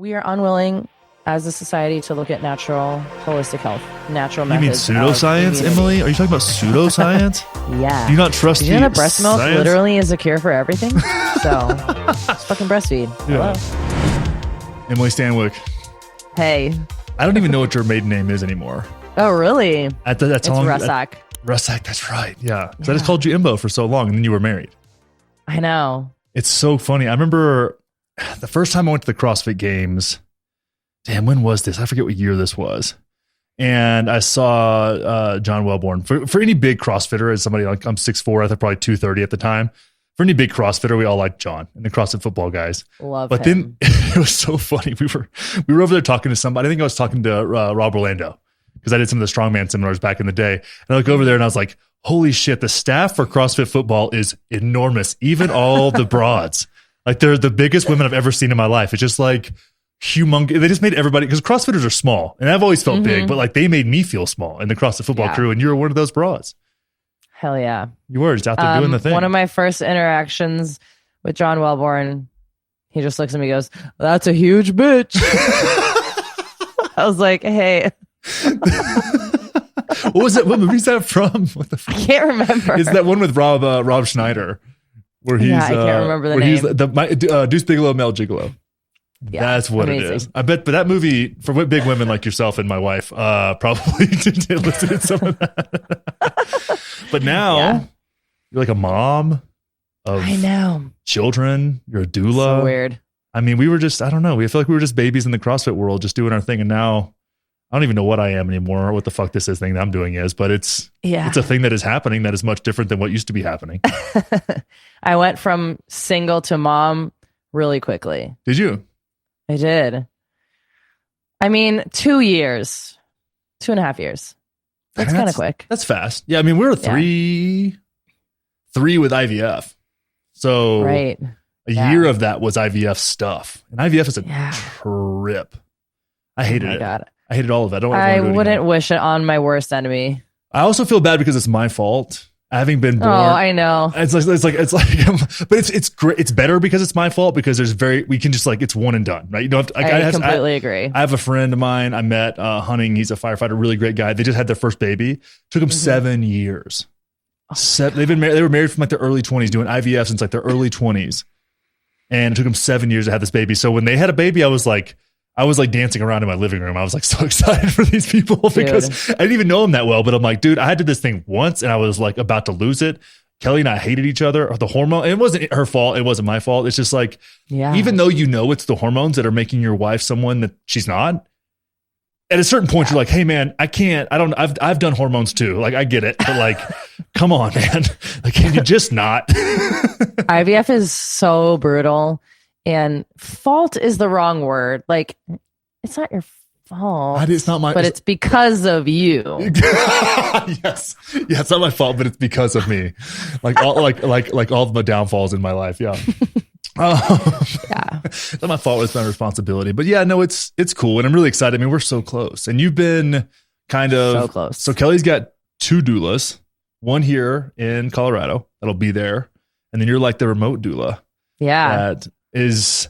We are unwilling as a society to look at natural, holistic health, natural methods. You mean pseudoscience, Emily? Are you talking about pseudoscience? Yeah. Do you not trust Did you know that breast milk science? literally is a cure for everything? So, just fucking breastfeed. Yeah. Hello. Emily Stanwyck. Hey. I don't even know what your maiden name is anymore. Oh, really? That's It's Russack. Russack, that's right. Yeah. So I just called you Imbo for so long, and then you were married. I know. It's so funny. I remember the first time I went to the CrossFit Games. Damn, when was this? I forget what year this was. And I saw John Wellborn. For any big CrossFitter, as somebody like I'm 6'4", I think probably 230 at the time. For any big CrossFitter, we all like John and the CrossFit football guys. Love but him. Then it was so funny. We were over there talking to somebody. I think I was talking to Rob Orlando because I did some of the strongman seminars back in the day. And I look over there and I was like, holy shit, the staff for CrossFit football is enormous. Even all the broads. Like they're the biggest women I've ever seen in my life. It's just like humongous. They just made everybody, because CrossFitters are small. And I've always felt big, but like they made me feel small in the CrossFit football crew. And you were one of those broads. Hell yeah. You were just out there doing the thing. One of my first interactions with John Wellborn, he just looks at me and goes, that's a huge bitch. I was like, hey. What was it? What movie is that from? What the fuck? I can't remember. It's that one with Rob Schneider, where he's I can't remember the where name. He's Deuce Bigelow, Mel Gigolo. Yeah, that's what amazing. it is. I bet, but that movie for big women like yourself and my wife probably did listen to some of that. But now you're like a mom of I know children. You're a doula. So weird. I mean, we were just, I don't know. We feel like we were just babies in the CrossFit world, just doing our thing, and now I don't even know what I am anymore, or what the fuck this thing that I'm doing is, but it's a thing that is happening that is much different than what used to be happening. I went from single to mom really quickly. Did you? I did. I mean, 2 years, 2.5 years. That's kind of quick. That's fast. Yeah. I mean, we were three with IVF. So right. A year of that was IVF stuff. And IVF is a trip. I hated it. God. I hated all of it. I wouldn't wish it on my worst enemy. I also feel bad because it's my fault. Having been born. Oh, I know. It's like, but it's great. It's better because it's my fault, because we can just like, it's one and done, right? You don't have to, I completely agree. I have a friend of mine I met hunting. He's a firefighter, really great guy. They just had their first baby. Took them 7 years. They were married from like their early 20s, doing IVF since like their early 20s. And it took them 7 years to have this baby. So when they had a baby, I was like dancing around in my living room. I was like so excited for these people because I didn't even know them that well. But I'm like, dude, I did this thing once and I was like about to lose it. Kelly and I hated each other. The hormone, it wasn't her fault. It wasn't my fault. It's just like, even though you know it's the hormones that are making your wife someone that she's not, at a certain point, you're like, hey man, I've done hormones too. Like I get it, but like, come on, man. Like, can you just not? IVF is so brutal. And fault is the wrong word. Like, it's not your fault. It's not my, but it's because of you. Yes. Yeah, it's not my fault, but it's because of me. Like all all of my downfalls in my life. Yeah. It's not my fault. It's my responsibility. But yeah, no, it's cool. And I'm really excited. I mean, we're so close. And you've been kind of so close. So Kelly's got 2 doulas, one here in Colorado that'll be there. And then you're like the remote doula. Yeah. That is,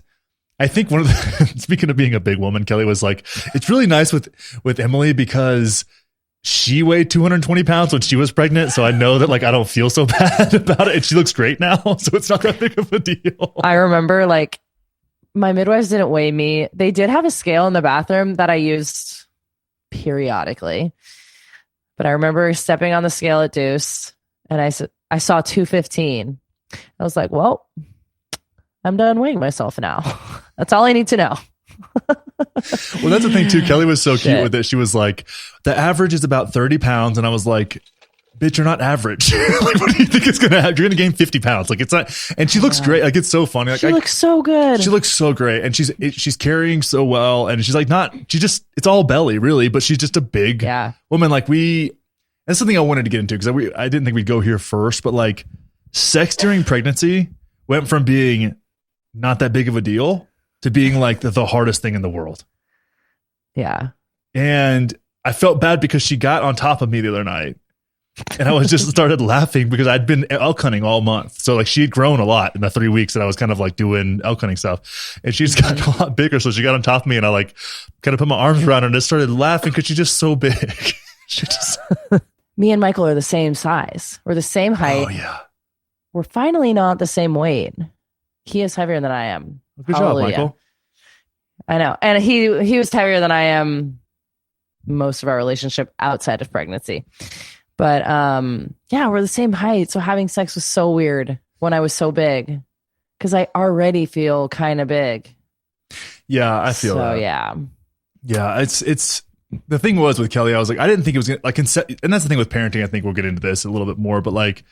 I think one of the, speaking of being a big woman, Kelly was like, it's really nice with Emily because she weighed 220 pounds when she was pregnant. So I know that like, I don't feel so bad about it. And she looks great now. So it's not that big of a deal. I remember like my midwives didn't weigh me. They did have a scale in the bathroom that I used periodically, but I remember stepping on the scale at Deuce and I saw 215. I was like, well, I'm done weighing myself now. That's all I need to know. Well, that's the thing too. Kelly was so cute with it. She was like, the average is about 30 pounds. And I was like, bitch, you're not average. Like, what do you think it's going to happen? You're going to gain 50 pounds. Like, it's not, and she looks great. Like, it's so funny. Like, she looks so good. She looks so great. And she's carrying so well. And she's like, it's all belly really, but she's just a big woman. Like that's something I wanted to get into because I didn't think we'd go here first, but like sex during pregnancy went from being not that big of a deal to being like the hardest thing in the world. Yeah. And I felt bad because she got on top of me the other night And I was just started laughing because I'd been elk hunting all month. So like she had grown a lot in the 3 weeks that I was kind of like doing elk hunting stuff. And she's gotten a lot bigger. So she got on top of me and I like kind of put my arms around her and just started laughing because she's just so big. She just Me and Michael are the same size. We're the same height. Oh yeah. We're finally not the same weight. He is heavier than I am. Good job, Michael. I know. And he was heavier than I am most of our relationship outside of pregnancy. But yeah, we're the same height. So having sex was so weird when I was so big because I already feel kind of big. Yeah, I feel that. Yeah. Yeah, it's the thing was with Kelly, I was like, I didn't think it was gonna, like, and that's the thing with parenting. I think we'll get into this a little bit more, but like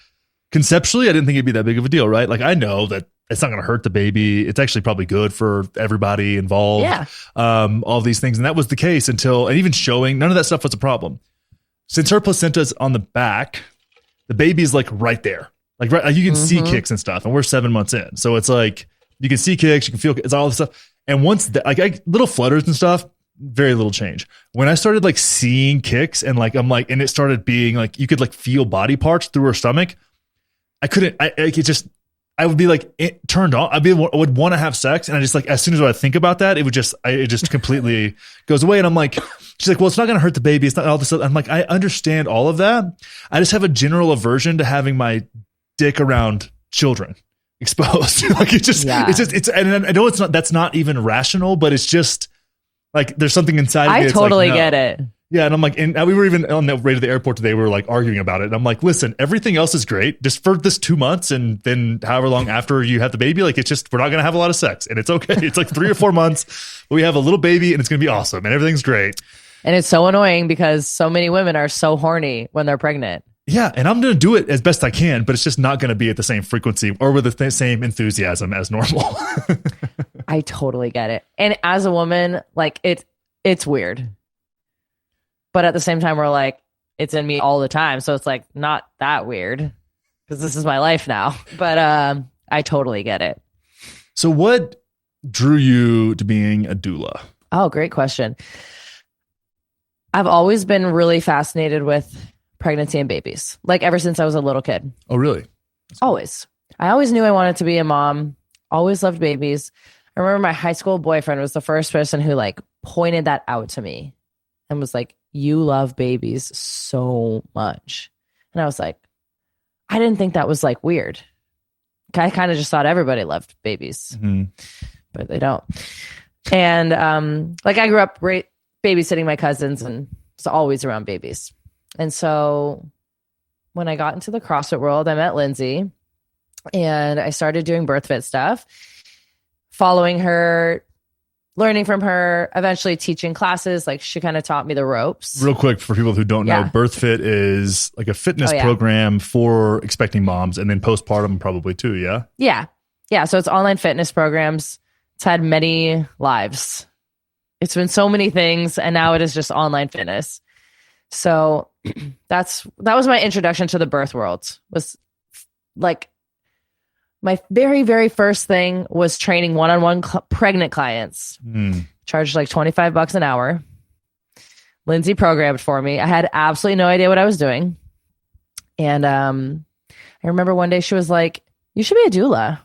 conceptually, I didn't think it'd be that big of a deal, right? Like I know that it's not going to hurt the baby. It's actually probably good for everybody involved. Yeah. All of these things. And that was the case until, and even showing, none of that stuff was a problem. Since her placenta's on the back, the baby's like right there. Like you can see kicks and stuff. And we're 7 months in. So it's like, you can see kicks, you can feel, it's all this stuff. And once little flutters and stuff, very little change. When I started like seeing kicks and like, I'm like, and it started being like, you could like feel body parts through her stomach. I would be like turned on. I would want to have sex. And I just like, as soon as I think about that, it just completely goes away. And I'm like, she's like, well, it's not going to hurt the baby. It's not all this stuff. I'm like, I understand all of that. I just have a general aversion to having my dick around children exposed. Like and I know that's not even rational, but it's just like, there's something inside of me. I totally get it. Yeah. And I'm like, and we were even on the way to the airport today, we were like arguing about it. And I'm like, listen, everything else is great. Just for this 2 months and then however long after you have the baby, like, it's just, we're not going to have a lot of sex and it's okay. It's like 3 or 4 months, but we have a little baby and it's going to be awesome and everything's great. And it's so annoying because so many women are so horny when they're pregnant. Yeah. And I'm going to do it as best I can, but it's just not going to be at the same frequency or with the same enthusiasm as normal. I totally get it. And as a woman, like it's weird. But at the same time, we're like, it's in me all the time. So it's like not that weird because this is my life now. But I totally get it. So what drew you to being a doula? Oh, great question. I've always been really fascinated with pregnancy and babies, like ever since I was a little kid. Oh, really? Always. I always knew I wanted to be a mom. Always loved babies. I remember my high school boyfriend was the first person who like pointed that out to me and was like, you love babies so much. And I was like, I didn't think that was like weird. I kind of just thought everybody loved babies, but they don't. And like I grew up babysitting my cousins and was always around babies. And so when I got into the CrossFit world, I met Lindsay and I started doing birth fit stuff, following her, learning from her, eventually teaching classes. Like she kind of taught me the ropes. Real quick for people who don't know, Birth Fit is like a fitness program for expecting moms and then postpartum probably too. Yeah. Yeah. Yeah. So it's online fitness programs. It's had many lives. It's been so many things. And now it is just online fitness. So that was my introduction to the birth world. Was like my very, very first thing was training one-on-one pregnant clients. Charged like $25 an hour. Lindsay programmed for me. I had absolutely no idea what I was doing. And I remember one day she was like, you should be a doula.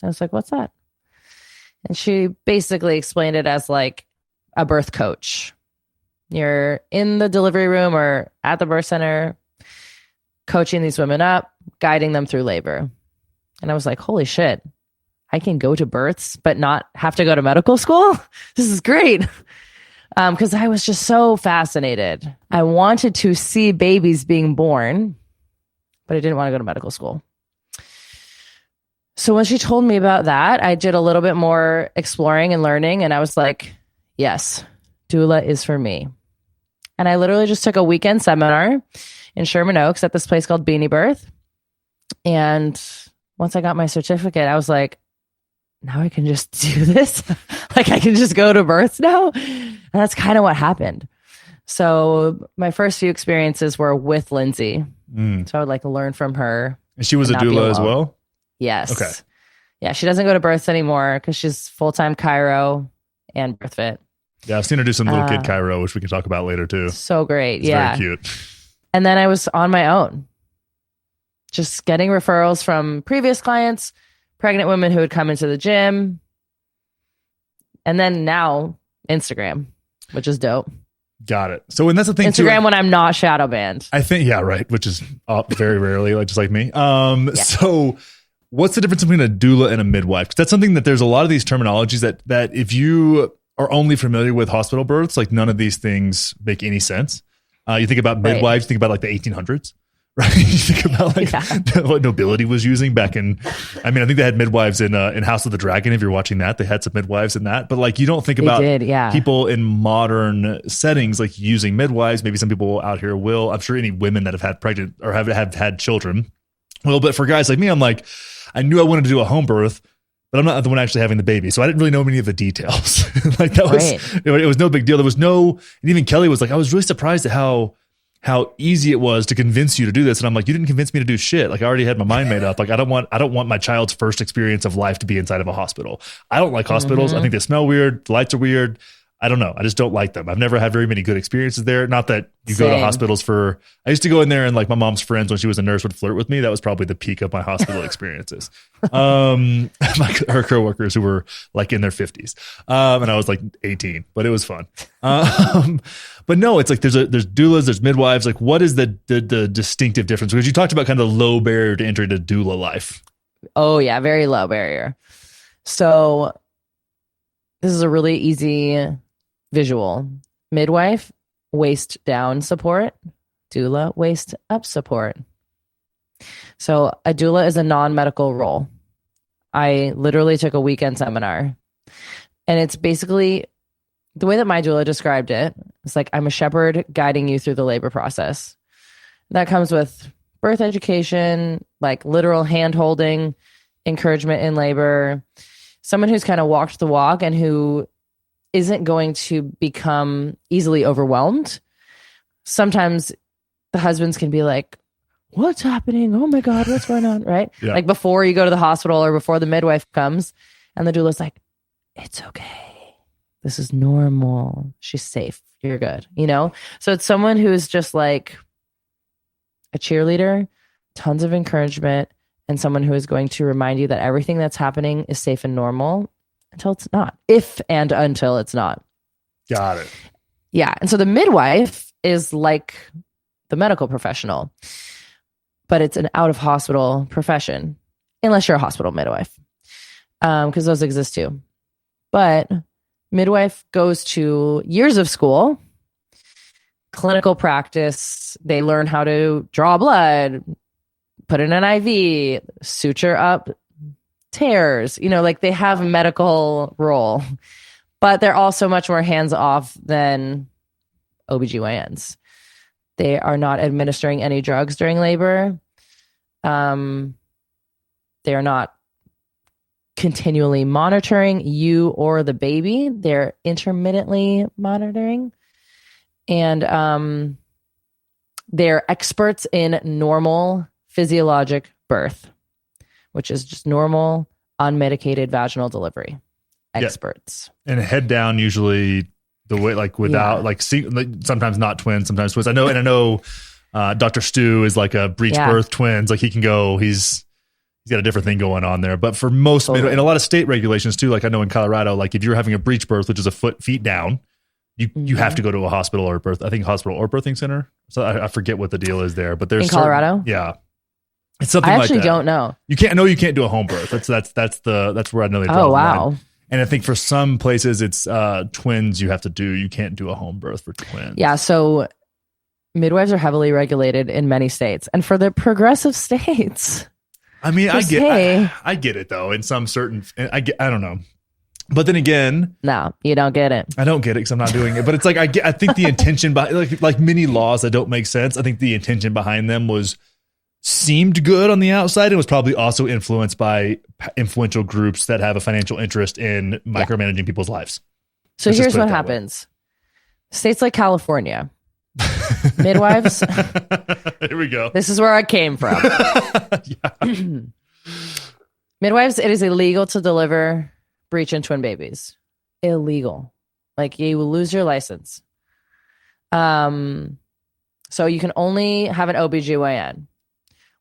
I was like, what's that? And she basically explained it as like a birth coach. You're in the delivery room or at the birth center, coaching these women up, guiding them through labor. And I was like, holy shit, I can go to births, but not have to go to medical school. This is great. Because I was just so fascinated. I wanted to see babies being born, but I didn't want to go to medical school. So when she told me about that, I did a little bit more exploring and learning. And I was like, yes, doula is for me. And I literally just took a weekend seminar in Sherman Oaks at this place called Beanie Birth. And once I got my certificate, I was like, now I can just do this. Like I can just go to births now. And that's kind of what happened. So my first few experiences were with Lindsay. So I would like learn from her. And she was a doula as well? Yes. Okay. Yeah. She doesn't go to births anymore because she's full-time chiro and birth fit. Yeah. I've seen her do some little kid chiro, which we can talk about later too. So great. It's very cute. And then I was on my own, just getting referrals from previous clients, pregnant women who would come into the gym. And then now Instagram, which is dope. Got it. So, and that's the thing Instagram too, when I'm not shadow banned. I think, yeah, right. Which is very rarely, like just like me. So what's the difference between a doula and a midwife? Because that's something that there's a lot of these terminologies that if you are only familiar with hospital births, like none of these things make any sense. You think about midwives, think about like the 1800s, right? You think about like what nobility was using back in, I mean, I think they had midwives in House of the Dragon. If you're watching that, they had some midwives in that, but like, you don't think about people in modern settings, like using midwives. Maybe some people out here will, I'm sure any women that have had pregnant or have had children will, but for guys like me, I'm like, I knew I wanted to do a home birth, but I'm not the one actually having the baby. So I didn't really know many of the details. Like that was, it was no big deal. There was no, and even Kelly was like, I was really surprised at how easy it was to convince you to do this. And I'm like, you didn't convince me to do shit. Like I already had my mind made up. Like I don't want my child's first experience of life to be inside of a hospital. I don't like hospitals. I think they smell weird. The lights are weird. I don't know. I just don't like them. I've never had very many good experiences there. Not that you go to hospitals I used to go in there and like my mom's friends, when she was a nurse, would flirt with me. That was probably the peak of my hospital experiences. Her coworkers who were like in their 50s. And I was like 18, but it was fun. But no, it's like there's doulas, there's midwives. Like what is the distinctive difference? Because you talked about kind of the low barrier to entry to doula life. Oh yeah. Very low barrier. So this is a really easy visual. Midwife, waist down support. Doula, waist up support. So a doula is a non-medical role. I literally took a weekend seminar. And it's basically the way that my doula described it. It's like I'm a shepherd guiding you through the labor process. That comes with birth education, like literal hand holding, encouragement in labor, someone who's kind of walked the walk and who isn't going to become easily overwhelmed. Sometimes the husbands can be like, what's happening? Oh my God, what's going on? Right? Yeah. Like before you go to the hospital or before the midwife comes, and the doula's like, it's okay. This is normal. She's safe. You're good. You know? So it's someone who's just like a cheerleader, tons of encouragement, and someone who is going to remind you that everything that's happening is safe and normal until it's not. If and until it's not. Got it. Yeah. And so the midwife is like the medical professional, but it's an out of hospital profession, unless you're a hospital midwife, because those exist too. But midwife goes to years of school, clinical practice. They learn how to draw blood, put in an IV, suture up tears, you know, like they have a medical role, but they're also much more hands-off than OBGYNs. They are not administering any drugs during labor. They are not continually monitoring you or the baby. They're intermittently monitoring. And they're experts in normal physiologic birth, which is just normal, unmedicated vaginal delivery. Experts. Yeah. And head down usually the way, like without, like sometimes not twins, sometimes twins. I know Dr. Stu is like a breech birth twins. Like he can go, he's got a different thing going on there. But for most, and a lot of state regulations too, like I know in Colorado, like if you're having a breech birth, which is a feet down, you have to go to a hospital or hospital or birthing center. So I forget what the deal is there, but there's in Colorado. Yeah. It's something I like that. actually don't know. You can't do a home birth. That's where I know they draw the line. And I think for some places it's twins you have to do. You can't do a home birth for twins. Yeah, so midwives are heavily regulated in many states. And for the progressive states, I mean, I get it though. In some certain, I don't know. But then again, no, you don't get it. I don't get it because I'm not doing it. But it's like I think the intention behind like many laws that don't make sense. I think the intention behind them seemed good on the outside. It was probably also influenced by influential groups that have a financial interest in micromanaging people's lives. So here's what happens. States like California, midwives. Here we go. This is where I came from. Midwives, it is illegal to deliver breech and twin babies. Illegal. Like you will lose your license. So you can only have an OBGYN.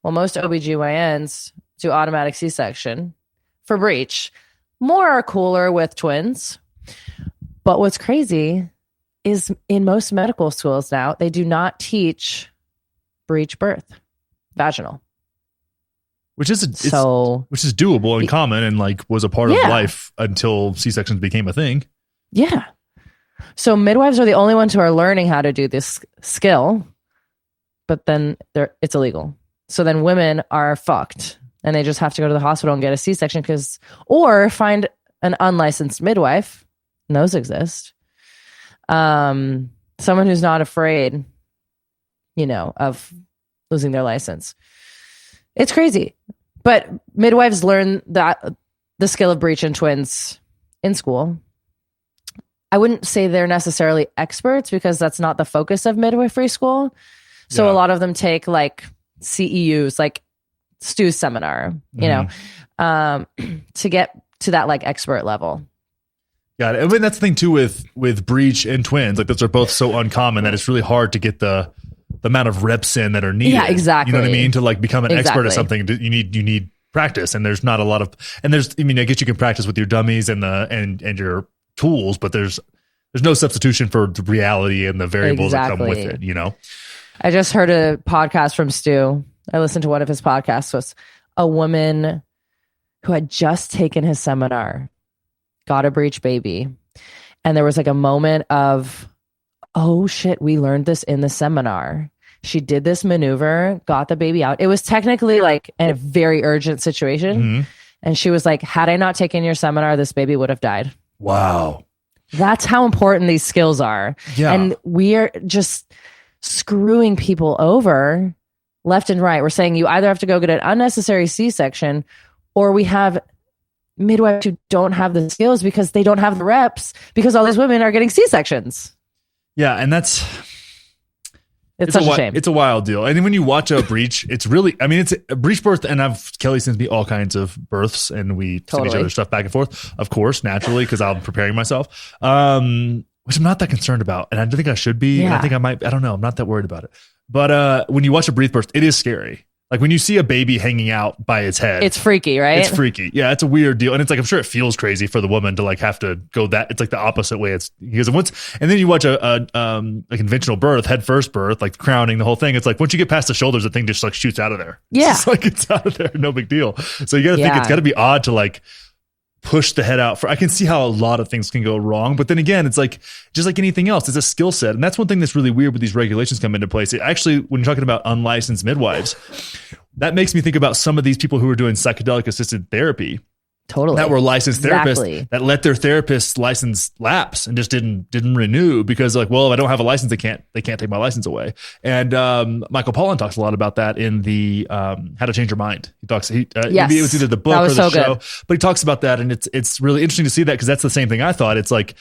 Well, most OBGYNs do automatic C-section for breech. More are cooler with twins. But what's crazy is in most medical schools now, they do not teach breech birth, vaginal. Which is doable and common and like was a part of life until C-sections became a thing. Yeah. So midwives are the only ones who are learning how to do this skill, but then it's illegal. So then women are fucked and they just have to go to the hospital and get a C-section or find an unlicensed midwife. And those exist. Someone who's not afraid, of losing their license. It's crazy. But midwives learn the skill of breech in twins in school. I wouldn't say they're necessarily experts because that's not the focus of midwifery school. So a lot of them take like CEUs, like Stu's seminar, to get to that like expert level. Got it. I mean, that's the thing too with breech and twins. Like those are both so uncommon that it's really hard to get the amount of reps in that are needed. Yeah, exactly. You know what I mean? To like become an expert at something, you need practice, and there's not a lot of. And I guess you can practice with your dummies and your tools, but there's no substitution for the reality and the variables that come with it. I just heard a podcast from Stu. I listened to one of his podcasts. Was a woman who had just taken his seminar, got a breech baby, and there was like a moment of, oh shit, we learned this in the seminar. She did this maneuver, got the baby out. It was technically like a very urgent situation. Mm-hmm. And she was like, had I not taken your seminar, this baby would have died. Wow. That's how important these skills are. Yeah. And we are just screwing people over left and right. We're saying you either have to go get an unnecessary C-section, or we have midwives who don't have the skills because they don't have the reps because all these women are getting C-sections. Yeah, and it's such a shame. It's a wild deal. And then when you watch a breech, it's a breech birth, and Kelly sends me all kinds of births, and we send each other stuff back and forth, of course, naturally, because I'm preparing myself, which I'm not that concerned about. And I think I should be. Yeah. I think I might. I don't know. I'm not that worried about it. But when you watch a breech birth, it is scary. Like when you see a baby hanging out by its head, it's freaky, right? It's freaky. Yeah, it's a weird deal. And it's like, I'm sure it feels crazy for the woman to like have to go that. It's like the opposite way. And then you watch a conventional birth, head first birth, like crowning, the whole thing. It's like once you get past the shoulders, the thing just like shoots out of there. Yeah. It's like it's out of there. No big deal. So you got to think it's got to be odd to like push the head out. I can see how a lot of things can go wrong, but then again, it's like just like anything else, it's a skill set, and that's one thing that's really weird when these regulations come into place. Actually, when you're talking about unlicensed midwives, that makes me think about some of these people who are doing psychedelic assisted therapy. Totally. That were licensed therapists that let their therapist's license lapse and just didn't renew because like, well, if I don't have a license, they can't take my license away. And Michael Pollan talks a lot about that in the How to Change Your Mind. It was either the book or the show, but he talks about that, and it's really interesting to see that because that's the same thing I thought. It's like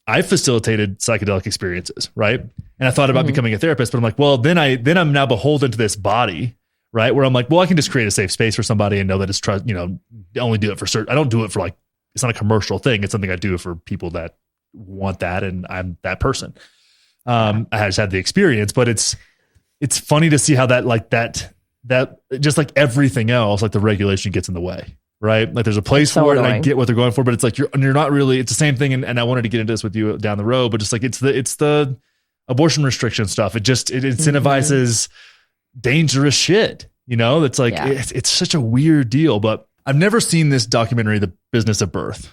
I facilitated psychedelic experiences, right? And I thought about becoming a therapist, but I'm like, well, then I'm now beholden to this body. Right. Where I'm like, well, I can just create a safe space for somebody and know that it's only do it for certain. I don't do it for like, it's not a commercial thing. It's something I do for people that want that. And I'm that person. I just had the experience, but it's funny to see how that just like everything else, like the regulation gets in the way. Right. Like there's a place for it and I get what they're going for, but it's like, you're not really, it's the same thing. And I wanted to get into this with you down the road, but just like, it's the abortion restriction stuff. It incentivizes dangerous shit, that's like it's such a weird deal. But I've never seen this documentary, The Business of Birth.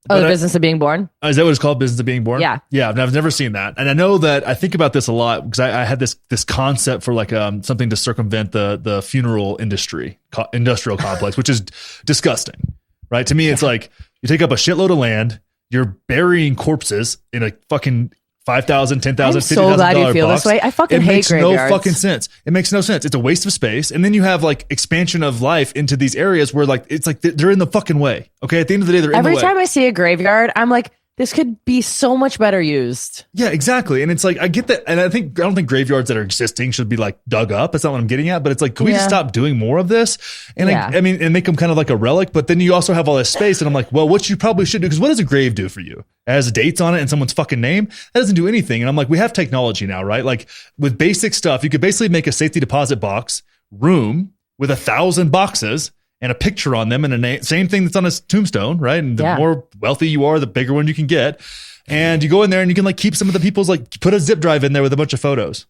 The Business of Being Born. Is that what it's called? Business of Being Born? Yeah. I've never seen that, and I know that I think about this a lot because I had this concept for like something to circumvent the funeral industrial complex, which is disgusting, right? To me, it's like you take up a shitload of land, you're burying corpses in a fucking $5,000, $10,000, $50,000 so glad you feel box. This way. I fucking hate graveyards. It makes no fucking sense. It makes no sense. It's a waste of space. And then you have like expansion of life into these areas where like, it's like they're in the fucking way. Okay. At the end of the day, they're in the way. Every time I see a graveyard, I'm like, This could be so much better used. Yeah, exactly. And it's like, I get that. And I don't think graveyards that are existing should be like dug up. That's not what I'm getting at. But it's like, can we just stop doing more of this? And I mean, and make them kind of like a relic. But then you also have all this space. And I'm like, well, what you probably should do, because what does a grave do for you? It has dates on it and someone's fucking name. That doesn't do anything. And I'm like, we have technology now, right? Like with basic stuff, you could basically make a safety deposit box room with 1,000 boxes and a picture on them and a name, same thing that's on a tombstone, right? And the more wealthy you are, the bigger one you can get. And you go in there and you can like keep some of the people's, like put a zip drive in there with a bunch of photos,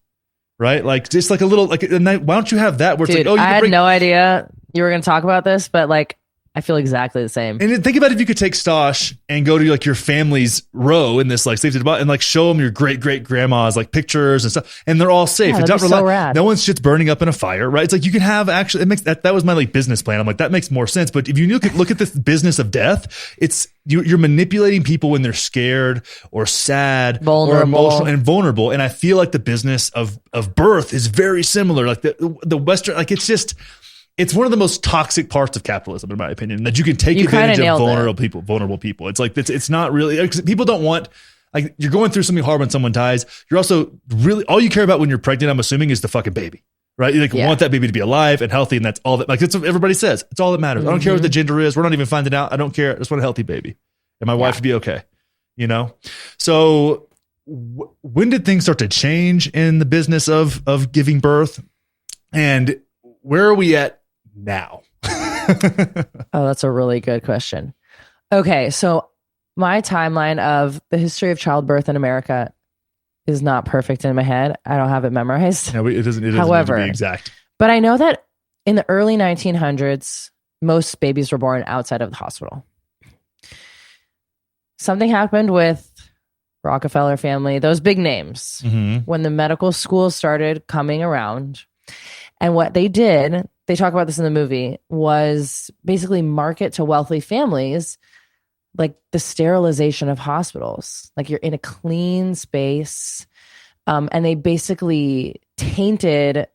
right? Like just like a little, like, why don't you have that where it's like, oh, you I had no idea you were going to talk about this, but like, I feel exactly the same. And think about if you could take Stosh and go to like your family's row in this like safety deposit and like show them your great grandma's like pictures and stuff, and they're all safe. Yeah, it's not so rad. No one's shit's burning up in a fire, right? It's like you can have actually. It makes that was my like business plan. I'm like that makes more sense. But if you look at this business of death, it's you're manipulating people when they're scared or sad or emotional and vulnerable. And I feel like the business of birth is very similar. Like the Western, like it's just. It's one of the most toxic parts of capitalism, in my opinion, that you can take advantage of vulnerable people. It's like, it's not really, people don't want, like, you're going through something hard when someone dies. You're also really, all you care about when you're pregnant, I'm assuming, is the fucking baby, right? You want that baby to be alive and healthy. And that's all that, like, that's what everybody says. It's all that matters. I don't care what the gender is. We're not even finding out. I don't care. I just want a healthy baby and my wife to be okay, you know? So when did things start to change in the business of giving birth? And where are we at now? Oh, that's a really good question. Okay, so my timeline of the history of childbirth in America is not perfect in my head. I don't have it memorized. No, it doesn't However, need to be exact. But I know that in the early 1900s, most babies were born outside of the hospital. Something happened with Rockefeller family, those big names, when the medical schools started coming around. And what they did, they talk about this in the movie, was basically market to wealthy families like the sterilization of hospitals. Like you're in a clean space. And they basically tainted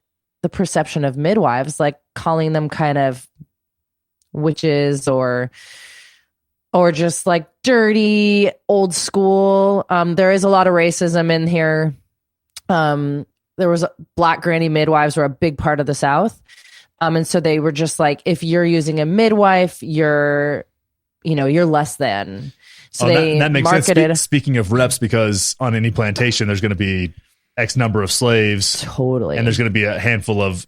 the perception of midwives, like calling them kind of witches or just like dirty, old school. There is a lot of racism in here. There was black granny midwives were a big part of the South. And so they were just like, if you're using a midwife, you're less than. So that makes sense. Speaking of reps, because on any plantation, there's going to be X number of slaves. Totally. And there's going to be a handful of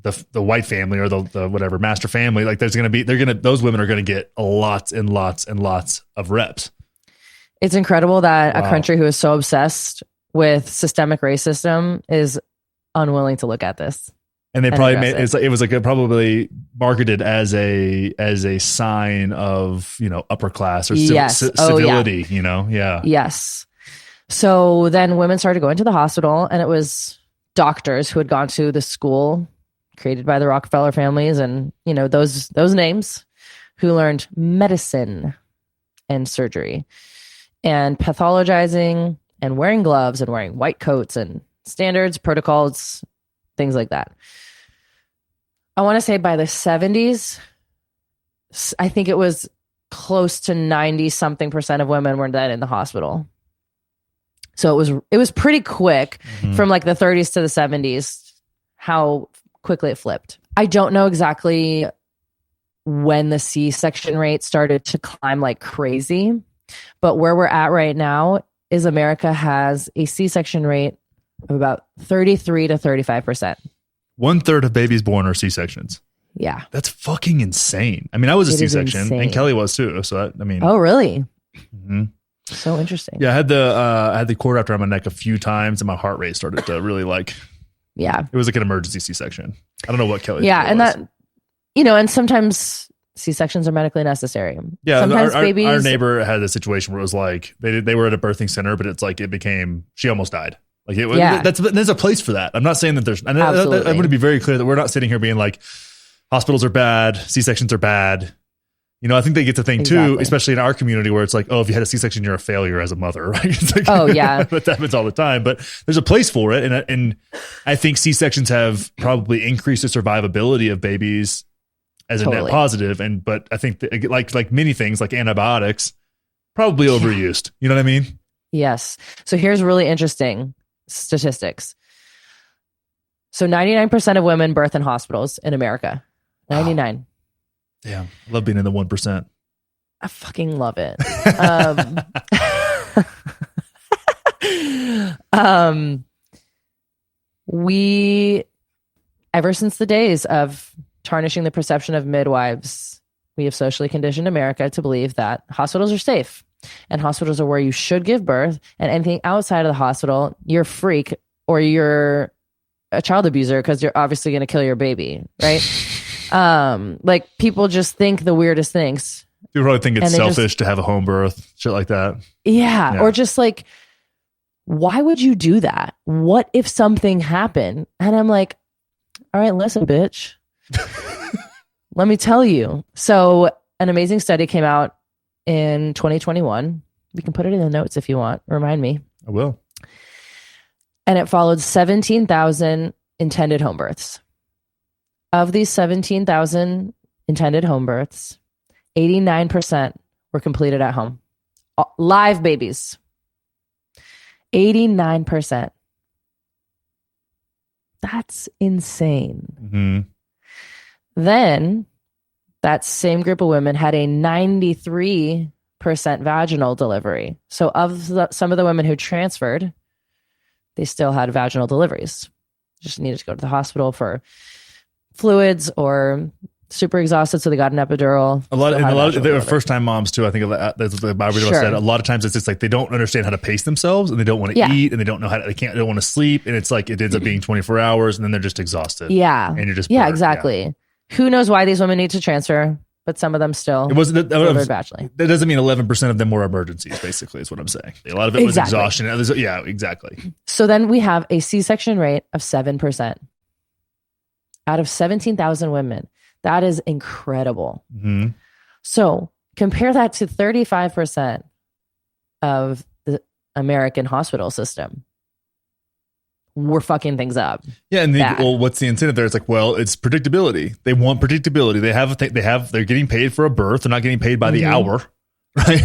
the white family or the whatever master family. Like those women are going to get lots and lots and lots of reps. It's incredible that a country who is so obsessed with systemic racism is unwilling to look at this. And they probably made it was like probably marketed as a sign of, upper class or civility, Yes. So then women started going to the hospital, and it was doctors who had gone to the school created by the Rockefeller families and, those names, who learned medicine and surgery and pathologizing and wearing gloves and wearing white coats and standards, protocols, things like that. I want to say by the 70s, I think it was close to 90-something% of women were then in the hospital. So it was pretty quick from like the 30s to the 70s, how quickly it flipped. I don't know exactly when the C-section rate started to climb like crazy, but where we're at right now is America has a C-section rate of about 33 to 35%. 1/3 of babies born are C-sections. Yeah. That's fucking insane. I mean, I was a C-section and Kelly was too. So that, I mean. Oh, really? Mm-hmm. So interesting. Yeah. I had the cord wrapped around my neck a few times and my heart rate started to really like. Yeah. It was like an emergency C-section. I don't know what Kelly. Yeah. And that, and sometimes C-sections are medically necessary. Yeah. Sometimes babies. Our neighbor had a situation where it was like, they were at a birthing center, but it's like, she almost died. Like there's a place for that. I'm not saying that there's, I'm going to be very clear that we're not sitting here being like hospitals are bad, C-sections are bad. I think they get the thing too, especially in our community where it's like, oh, if you had a C-section, you're a failure as a mother, right? It's like, oh yeah. That happens all the time, but there's a place for it. And I think C-sections have probably increased the survivability of babies as a net positive. But I think that, like many things like antibiotics, Probably overused. You know what I mean? Yes. So here's really interesting statistics. So 99% of women birth in hospitals in America. 99. Wow. Damn. I love being in the 1%. I fucking love it. We, ever since the days of tarnishing the perception of midwives, we have socially conditioned America to believe that hospitals are safe and hospitals are where you should give birth, and anything outside of the hospital, you're a freak or you're a child abuser because you're obviously going to kill your baby, right? Like people just think the weirdest things. You probably think it's selfish to have a home birth, shit like that. Yeah. Or just like, why would you do that? What if something happened? And I'm like, all right, listen, bitch. Let me tell you. So an amazing study came out in 2021. We can put it in the notes if you want. Remind me. I will. And it followed 17,000 intended home births. Of these 17,000 intended home births, 89% were completed at home. Live babies. 89%. That's insane. Mm-hmm. Then that same group of women had a 93% vaginal delivery. So of some of the women who transferred, they still had vaginal deliveries. Just needed to go to the hospital for fluids or super exhausted, so they got an epidural. A lot of they were first-time moms too. I think that's what the Bible said. A lot of times it's just like they don't understand how to pace themselves, and they don't want to eat, and they don't know how to, they don't want to sleep, and it's like it ends up being 24 hours, and then they're just exhausted. Yeah, and you're just exactly. Yeah. Who knows why these women need to transfer? But some of them still delivered vaginally. That doesn't mean 11% of them were emergencies. Basically, is what I'm saying. A lot of it was exhaustion. Yeah, exactly. So then we have a C-section rate of 7% out of 17,000 women. That is incredible. Mm-hmm. So compare that to 35% of the American hospital system. We're fucking things up. Yeah, and well, what's the incentive there? It's like, well, it's predictability. They want predictability. They're getting paid for a birth. They're not getting paid by the hour. Right?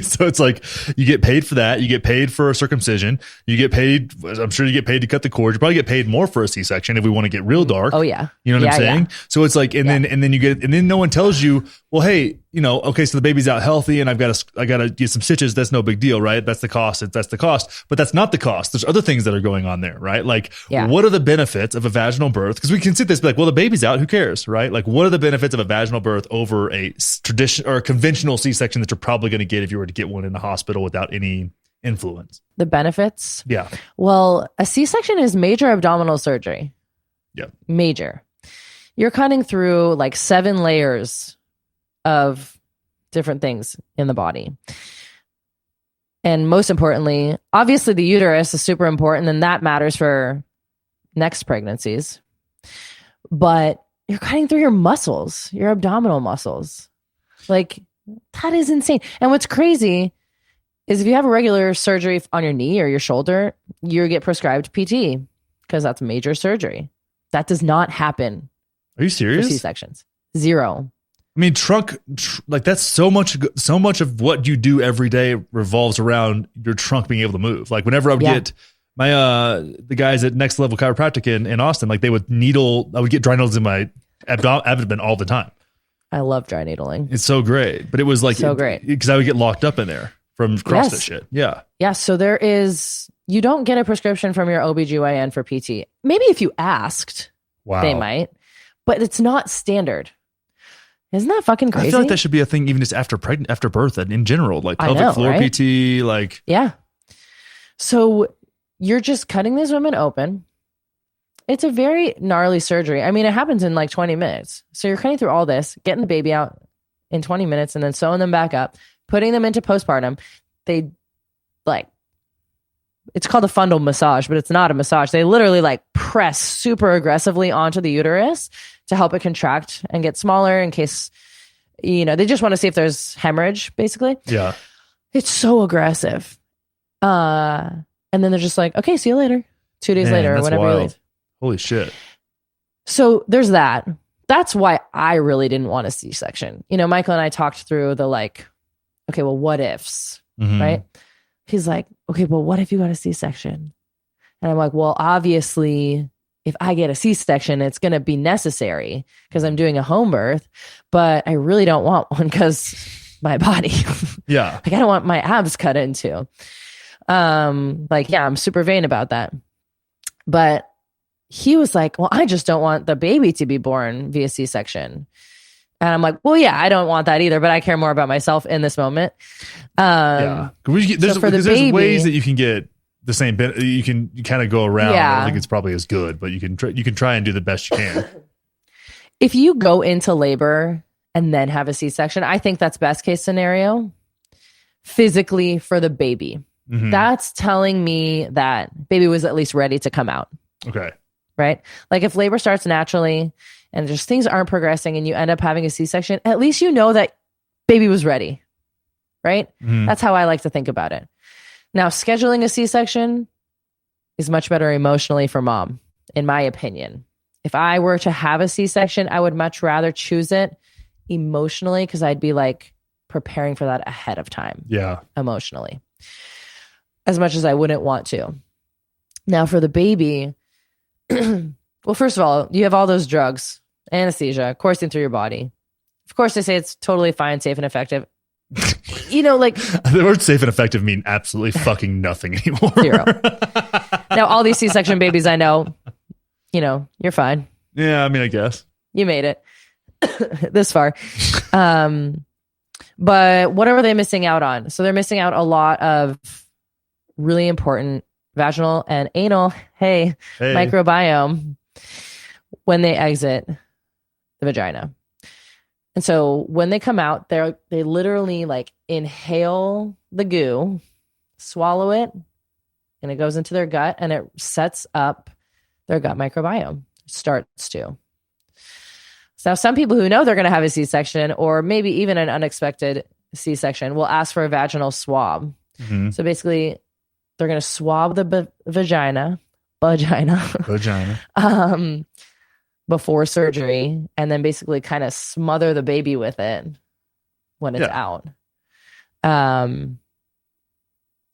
So it's like you get paid for that. You get paid for a circumcision. You get paid. I'm sure you get paid to cut the cord. You probably get paid more for a C-section if we want to get real dark. Oh yeah, you know what I'm saying? Yeah. So it's like, then no one tells you, well, hey, okay, so the baby's out healthy, and I got to get some stitches. That's no big deal, right? That's the cost. That's the cost, but that's not the cost. There's other things that are going on there, right? Like, what are the benefits of a vaginal birth? Because we can sit this, be like, well, the baby's out. Who cares, right? Like, what are the benefits of a vaginal birth over a tradition or a conventional C-section that you're probably going to get if you were to get one in the hospital without any influence? The benefits? Yeah. Well, a C-section is major abdominal surgery. Yeah. Major. You're cutting through like 7 layers of different things in the body. And most importantly, obviously the uterus is super important, and that matters for next pregnancies. But you're cutting through your muscles, your abdominal muscles. Like, that is insane. And what's crazy is if you have a regular surgery on your knee or your shoulder, you get prescribed PT because that's major surgery. That does not happen. Are you serious? For C-sections. 0. I mean, like that's so much of what you do every day revolves around your trunk being able to move. Like whenever I would get my, the guys at Next Level Chiropractic in Austin, like I would get dry needles in my abdomen all the time. I love dry needling. It's so great, but it was like, so great because I would get locked up in there from CrossFit shit. Yeah. Yeah. So you don't get a prescription from your OBGYN for PT. Maybe if you asked, they might, but it's not standard. Isn't that fucking crazy? I feel like that should be a thing even just after birth and in general, like pelvic floor PT, like. Yeah. So you're just cutting these women open. It's a very gnarly surgery. I mean, it happens in like 20 minutes. So you're cutting through all this, getting the baby out in 20 minutes, and then sewing them back up, putting them into postpartum. They it's called a fundal massage, but it's not a massage. They literally like press super aggressively onto the uterus to help it contract and get smaller in case, they just want to see if there's hemorrhage, basically. Yeah. It's so aggressive. And then they're just like, okay, see you later. 2 days later or whenever you leave. Holy shit. So there's that. That's why I really didn't want a C-section. Michael and I talked through the okay, well, what ifs, Mhm. right? He's like, okay, well, what if you got a C-section? And I'm like, well, obviously, if I get a C-section, it's going to be necessary because I'm doing a home birth, but I really don't want one because my body. Yeah. Like, I don't want my abs cut into. Like, yeah, I'm super vain about that. But he was like, well, I just don't want the baby to be born via C-section. And I'm like, well, yeah, I don't want that either, but I care more about myself in this moment. Yeah. There's ways that you can get the same you can kind of go around. Yeah. I don't think it's probably as good, but you can try and do the best you can. If you go into labor and then have a C-section, I think that's best case scenario physically for the baby. Mhm. That's telling me that baby was at least ready to come out. Okay. Right? Like if labor starts naturally and just things aren't progressing and you end up having a C-section, at least you know that baby was ready. Right? Mhm. That's how I like to think about it. Now, scheduling a C-section is much better emotionally for mom, in my opinion. If I were to have a C-section, I would much rather choose it emotionally because I'd be like preparing for that ahead of time. Yeah. Emotionally. As much as I wouldn't want to. Now, for the baby, well, first of all, you have all those drugs, anesthesia coursing through your body. Of course, they say it's totally fine, safe, and effective. Like the word safe and effective mean absolutely fucking nothing anymore. Zero. Now, all these C-section babies I know, you're fine. Yeah, I mean, I guess you made it this far. But what are they missing out on? So they're missing out a lot of really important vaginal and anal, microbiome when they exit the vagina. And so when they come out, they literally like inhale the goo, swallow it, and it goes into their gut and it sets up their gut microbiome. Starts to. So some people who know they're going to have a C-section or maybe even an unexpected C-section will ask for a vaginal swab. Mm-hmm. So basically, they're going to swab the vagina, before surgery, and then basically kind of smother the baby with it when it's out.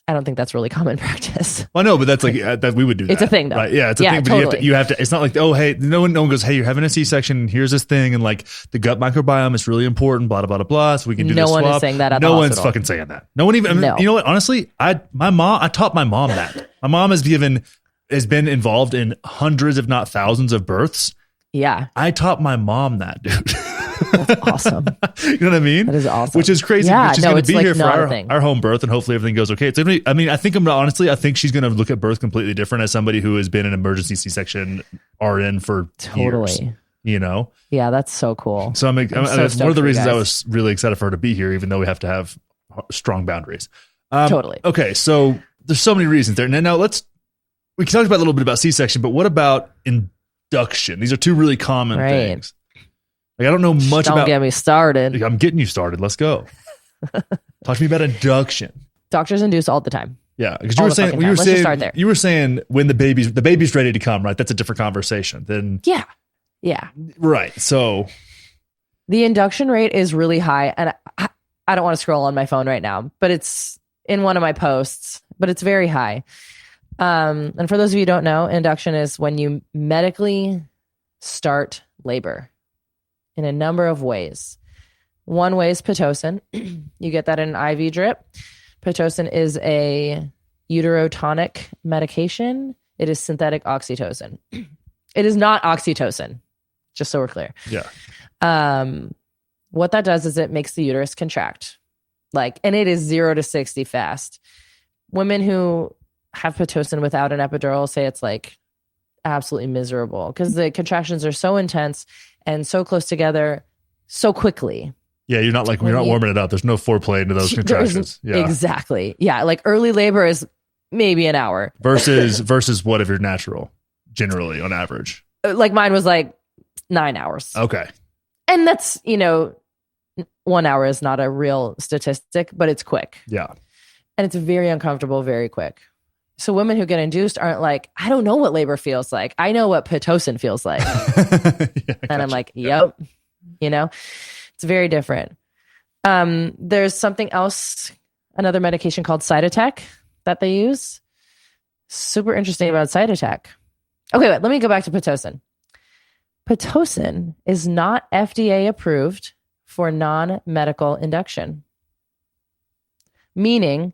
I don't think that's really common practice. Well, no, but that's like that we would do that. It's a thing, though. Right? Yeah, it's a thing. But totally. you have to. It's not like, oh, hey, no one goes, hey, you're having a C-section. Here's this thing, and like the gut microbiome is really important. Blah blah blah blah. So we can do this. No one swab. is saying that. At no the one's hospital. fucking saying that. No one even. No. You know what? Honestly, I taught my mom that. My mom has been involved in hundreds, if not thousands, of births. Yeah, I taught my mom that, dude. That's awesome. You know what I mean? That is awesome. Which is crazy. Yeah, she's no, going to be it's here like for our home birth, and hopefully everything goes okay. It's gonna be, I think she's going to look at birth completely different as somebody who has been an emergency C-section RN for years. You know? Yeah, that's so cool. So that's one of the reasons I was really excited for her to be here, even though we have to have strong boundaries. Totally. Okay, so there's so many reasons there. Now we can talk about a little bit about C-section, but what about induction? These are two really common things. Like, I don't know much about. Don't get me started. I'm getting you started. Let's go. Talk to me about induction. Doctors induce all the time. Yeah, because you were saying when the baby's ready to come, right? That's a different conversation. Then yeah, right. So the induction rate is really high, and I don't want to scroll on my phone right now, but it's in one of my posts. But it's very high. And for those of you who don't know, induction is when you medically start labor in a number of ways. One way is Pitocin. You get that in an IV drip. Pitocin is a uterotonic medication. It is synthetic oxytocin. It is not oxytocin, just so we're clear. Yeah. What that does is it makes the uterus contract. And it is 0 to 60 fast. Women who have Pitocin without an epidural say it's absolutely miserable because the contractions are so intense and so close together so quickly. Yeah, you're not warming it up. There's no foreplay into those contractions. Yeah. Exactly. Yeah, early labor is maybe an hour. Versus what if you're natural, generally on average? Mine was 9 hours. Okay. And that's, 1 hour is not a real statistic, but it's quick. Yeah. And it's very uncomfortable, very quick. So women who get induced aren't I don't know what labor feels like. I know what Pitocin feels like. Yeah, and I'm yep. It's very different. There's something else, another medication called Cytotec that they use. Super interesting about Cytotec. Okay, wait, let me go back to Pitocin. Pitocin is not FDA approved for non-medical induction. Meaning,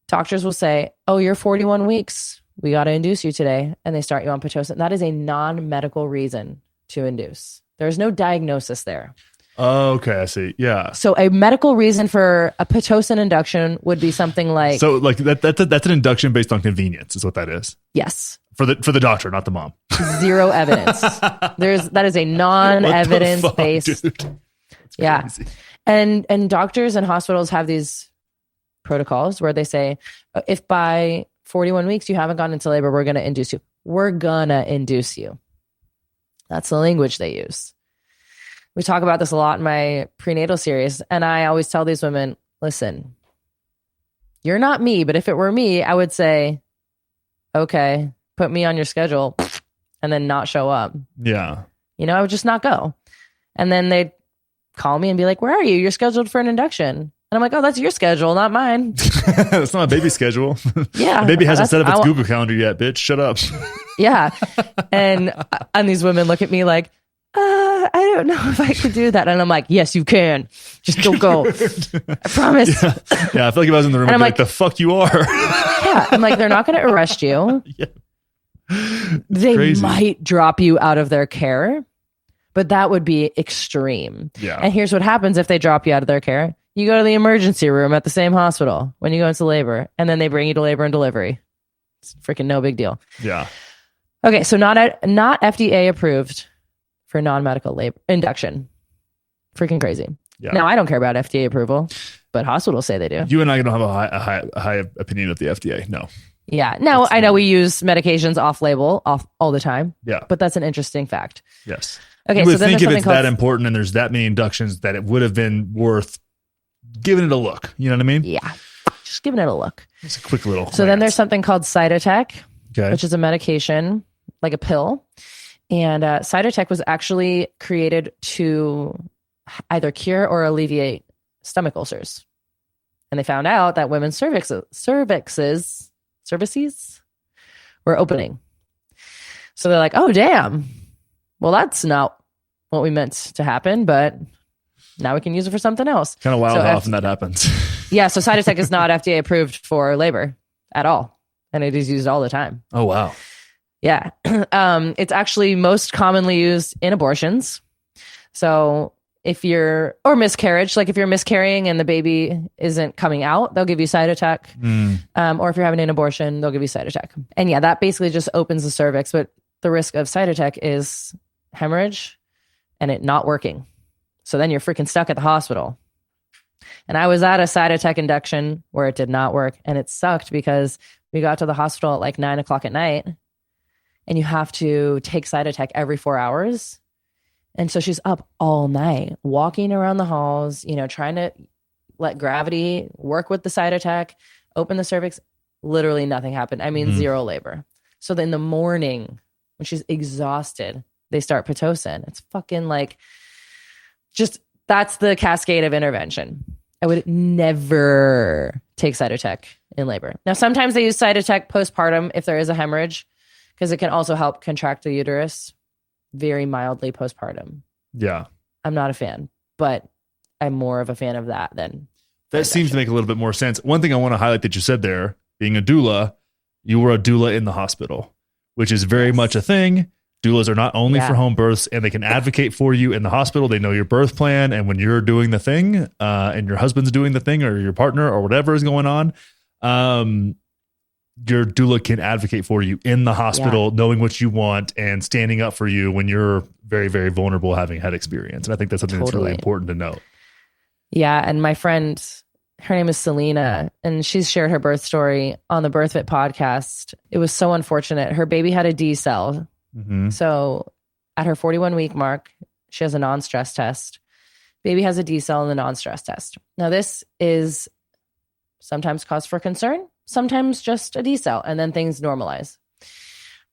doctors will say, oh, you're 41 weeks. We got to induce you today. And they start you on Pitocin. That is a non-medical reason to induce. There's no diagnosis there. Oh, okay, I see. Yeah. So a medical reason for a Pitocin induction would be something like... So like that's an induction based on convenience is what that is. Yes. For the doctor, not the mom. Zero evidence. That is a non-evidence based. Yeah. And doctors and hospitals have these protocols where they say, if by 41 weeks you haven't gone into labor, we're going to induce you. We're going to induce you. That's the language they use. We talk about this a lot in my prenatal series. And I always tell these women, listen, you're not me, but if it were me, I would say, okay, put me on your schedule and then not show up. Yeah. I would just not go. And then they'd call me and be like, where are you? You're scheduled for an induction. And I'm like, oh, that's your schedule, not mine. It's not a baby schedule. Yeah. The baby hasn't set up its Google Calendar yet, bitch. Shut up. Yeah. And these women look at me like, I don't know if I could do that. And I'm like, yes, you can. Just don't go. I promise. Yeah. I feel like if I was in the room, I'd be like, the fuck you are. Yeah. I'm like, they're not going to arrest you. Yeah. They crazy. might drop you out of their care, but that would be extreme. Yeah. And here's what happens if they drop you out of their care. You go to the emergency room at the same hospital when you go into labor, and then they bring you to labor and delivery. It's freaking no big deal. Yeah. Okay. So not FDA approved for non-medical labor induction. Freaking crazy. Yeah. Now, I don't care about FDA approval, but hospitals say they do. You and I don't have a high opinion of the FDA. No. Yeah. No, I know we use medications off-label all the time. Yeah. But that's an interesting fact. Yes. Okay. You would so think if it's that important and there's that many inductions that it would have been worth giving it a look. You know what I mean? Yeah. Just giving it a look. It's a quick little. So then there's something called Cytotec, okay, which is a medication, like a pill. And Cytotec was actually created to either cure or alleviate stomach ulcers. And they found out that women's cervices were opening. So they're like, oh, damn. Well, that's not what we meant to happen, but now we can use it for something else. Kind of wild how often that happens. Yeah, so Cytotec is not FDA approved for labor at all. And it is used all the time. Oh, wow. Yeah. It's actually most commonly used in abortions. So if you're, or miscarriage, like if you're miscarrying and the baby isn't coming out, they'll give you Cytotec. Or if you're having an abortion, they'll give you Cytotec. And yeah, that basically just opens the cervix. But the risk of Cytotec is hemorrhage and it not working. So then you're freaking stuck at the hospital. And I was at a Cytotec induction where it did not work. And it sucked because we got to the hospital at like 9:00 at night. And you have to take Cytotec every 4 hours. And so she's up all night, walking around the halls, trying to let gravity work with the Cytotec, open the cervix. Literally nothing happened. I mean, zero labor. So then in the morning, when she's exhausted, they start Pitocin. It's fucking like, that's the cascade of intervention. I would never take Cytotec in labor. Now, sometimes they use Cytotec postpartum if there is a hemorrhage, because it can also help contract the uterus very mildly postpartum. Yeah. I'm not a fan, but I'm more of a fan of that than... That seems to make a little bit more sense. One thing I want to highlight that you said there, being a doula, you were a doula in the hospital, which is very much a thing. Doulas are not only for home births, and they can advocate for you in the hospital. They know your birth plan, and when you're doing the thing and your husband's doing the thing or your partner or whatever is going on, your doula can advocate for you in the hospital, knowing what you want and standing up for you when you're very, very vulnerable, having had experience. And I think that's something that's really important to note. Yeah. And my friend, her name is Selena, and she's shared her birth story on the BirthFit podcast. It was so unfortunate. Her baby had a D cell. So at her 41-week mark, she has a non-stress test. Baby has a D cell in the non-stress test. Now, this is sometimes cause for concern, sometimes just a D cell, and then things normalize.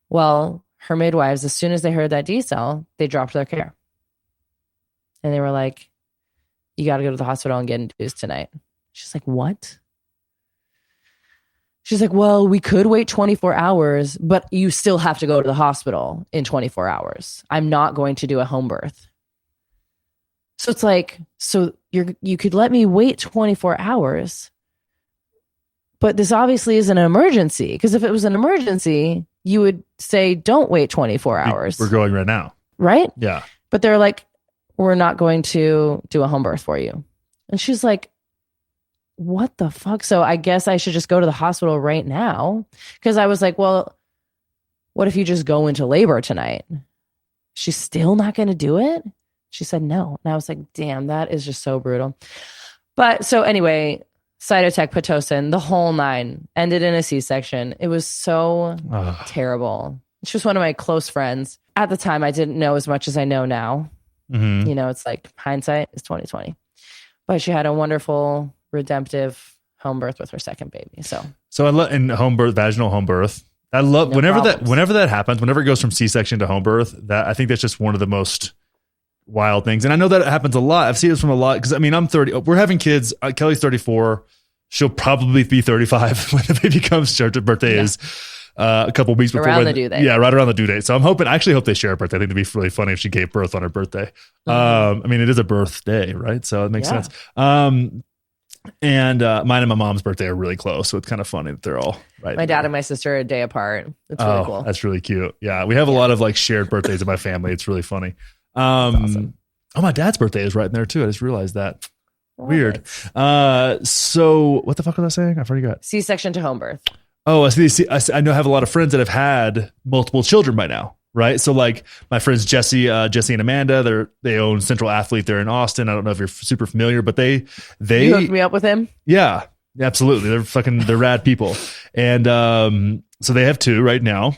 Well, her midwives, as soon as they heard that D cell, they dropped their care. And they were like, you got to go to the hospital and get induced tonight. She's like, what? She's like, well, we could wait 24 hours, but you still have to go to the hospital in 24 hours. I'm not going to do a home birth. So it's like, so you could let me wait 24 hours, but this obviously is an emergency. Because if it was an emergency, you would say, don't wait 24 hours. We're going right now. Right? Yeah. But they're like, we're not going to do a home birth for you. And she's like, what the fuck? So I guess I should just go to the hospital right now. Because I was like, well, what if you just go into labor tonight? She's still not going to do it? She said no. And I was like, damn, that is just so brutal. But so anyway, cytotech, Pitocin, the whole nine, ended in a C-section. It was so terrible. She was one of my close friends. At the time, I didn't know as much as I know now. Mm-hmm. You know, it's like hindsight is 2020. But she had a wonderful, redemptive home birth with her second baby. So I love in home birth, vaginal home birth. I love whenever that happens, whenever it goes from C-section to home birth. That I think that's just one of the most wild things. And I know that it happens a lot. I've seen this from a lot because I mean, I'm 30. We're having kids. Kelly's 34. She'll probably be 35 when the baby comes. Her birthday is a couple weeks before around the due date. Yeah, right around the due date. So I actually hope they share a birthday. I think it'd be really funny if she gave birth on her birthday. I mean, it is a birthday, right? So it makes sense. And mine and my mom's birthday are really close, so it's kind of funny that they're all right. My dad and my sister are a day apart. It's really cool. That's really cute. Yeah, we have a lot of like shared birthdays in my family. It's really funny. Awesome. Oh, my dad's birthday is right in there too. I just realized that. Weird. So what the fuck was I saying? I forgot. C-section to home birth. Oh, I know I have a lot of friends that have had multiple children by now. Right. So like my friends, Jesse and Amanda, they own Central Athlete. They're in Austin. I don't know if you're super familiar, but they you hooked me up with him. Yeah, absolutely. They're rad people. And, so they have two right now.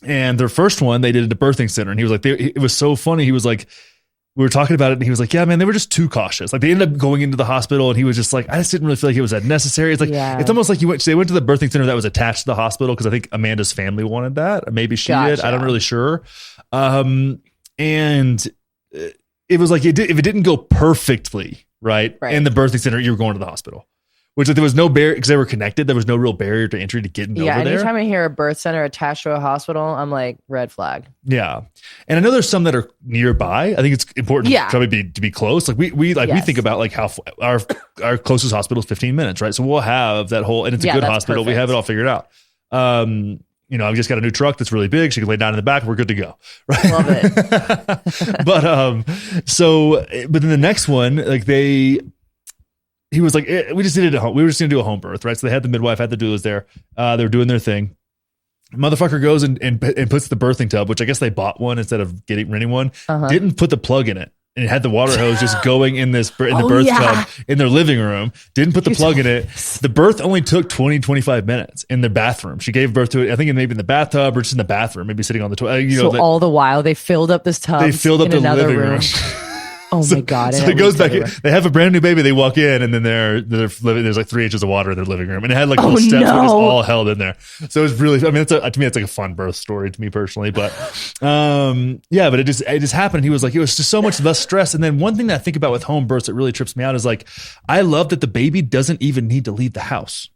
And their first one, they did at a birthing center. And he was like, it was so funny. He was like, we were talking about it and he was like, yeah, man, they were just too cautious. Like they ended up going into the hospital and he was just like, I just didn't really feel like it was that necessary. It's like, It's almost like they went to the birthing center that was attached to the hospital. Cause I think Amanda's family wanted that. Or maybe she did. I'm not really sure. And it was like, if it didn't go perfectly right in the birthing center, you were going to the hospital. Which there was no barrier because they were connected. There was no real barrier to entry to getting over there. Anytime I hear a birth center attached to a hospital, I'm like, red flag. Yeah, and I know there's some that are nearby. I think it's important to be close. Like we think about like how our closest hospital is 15 minutes, right? So we'll have that whole, and it's a good hospital. Perfect. We have it all figured out. I've just got a new truck that's really big. She can lay down in the back. We're good to go. Right. Love it. But then the next one, like he was like, we just did it at home. We were just going to do a home birth, right? So they had the midwife, had the doulas there. They were doing their thing. Motherfucker goes and puts the birthing tub, which I guess they bought one instead of renting one. Didn't put the plug in it. And it had the water hose just going in the birth tub in their living room. Didn't put the plug in it. The birth only took 20, 25 minutes in their bathroom. She gave birth to it, I think maybe in the bathtub or just in the bathroom, maybe sitting on the toilet. All the while they filled up this tub. They filled up the living room. Oh my God. So it goes back. They have a brand new baby. They walk in and then they're living. There's like 3 inches of water in their living room. And it had like little steps. No. It was all held in there. So it was really, to me, it's like a fun birth story to me personally, but, but it just happened. He was like, it was just so much less stress. And then one thing that I think about with home births that really trips me out is like, I love that the baby doesn't even need to leave the house.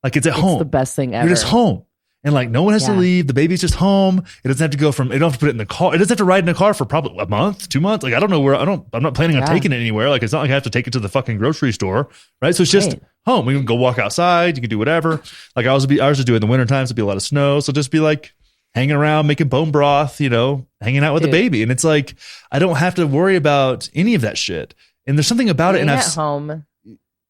Like it's home. It's the best thing ever. You're just home. And like no one has to leave. The baby's just home. It doesn't have to go it don't have to put it in the car. It doesn't have to ride in a car for probably a month, 2 months. Like I don't know where I'm not planning on taking it anywhere. Like it's not like I have to take it to the fucking grocery store. Right. So it's just home. We can go walk outside. You can do whatever. Like ours would do in the winter times. It'd be a lot of snow. So just be like hanging around, making bone broth, hanging out with the baby. And it's like, I don't have to worry about any of that shit. And there's something about being it. And at home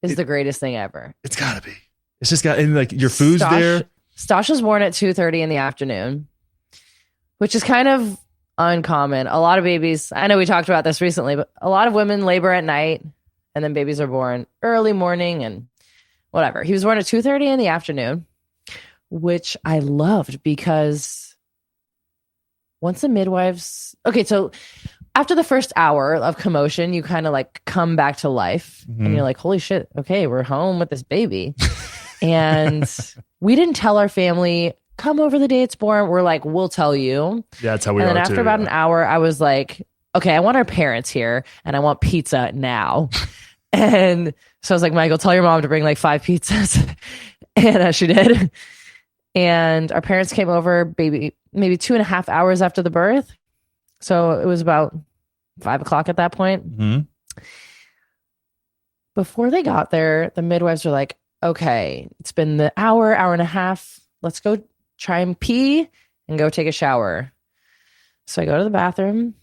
is the greatest thing ever. It's gotta be. It's just and like your food's there. Stosh was born at 2:30 in the afternoon, which is kind of uncommon. A lot of babies, I know we talked about this recently, but a lot of women labor at night and then babies are born early morning and whatever. He was born at 2:30 in the afternoon, which I loved because once the midwives, so after the first hour of commotion, you kind of like come back to life and you're like, holy shit, okay, we're home with this baby. And we didn't tell our family, come over the day it's born. We're like, we'll tell you. Yeah, that's how we are. And then after about an hour, I was like, okay, I want our parents here and I want pizza now. And so I was like, Michael, tell your mom to bring like 5 pizzas. And she did. And our parents came over maybe 2.5 hours after the birth. So it was about 5 o'clock at that point. Mm-hmm. Before they got there, the midwives were like, okay, it's been the hour and a half. Let's go try and pee and go take a shower. So I go to the bathroom,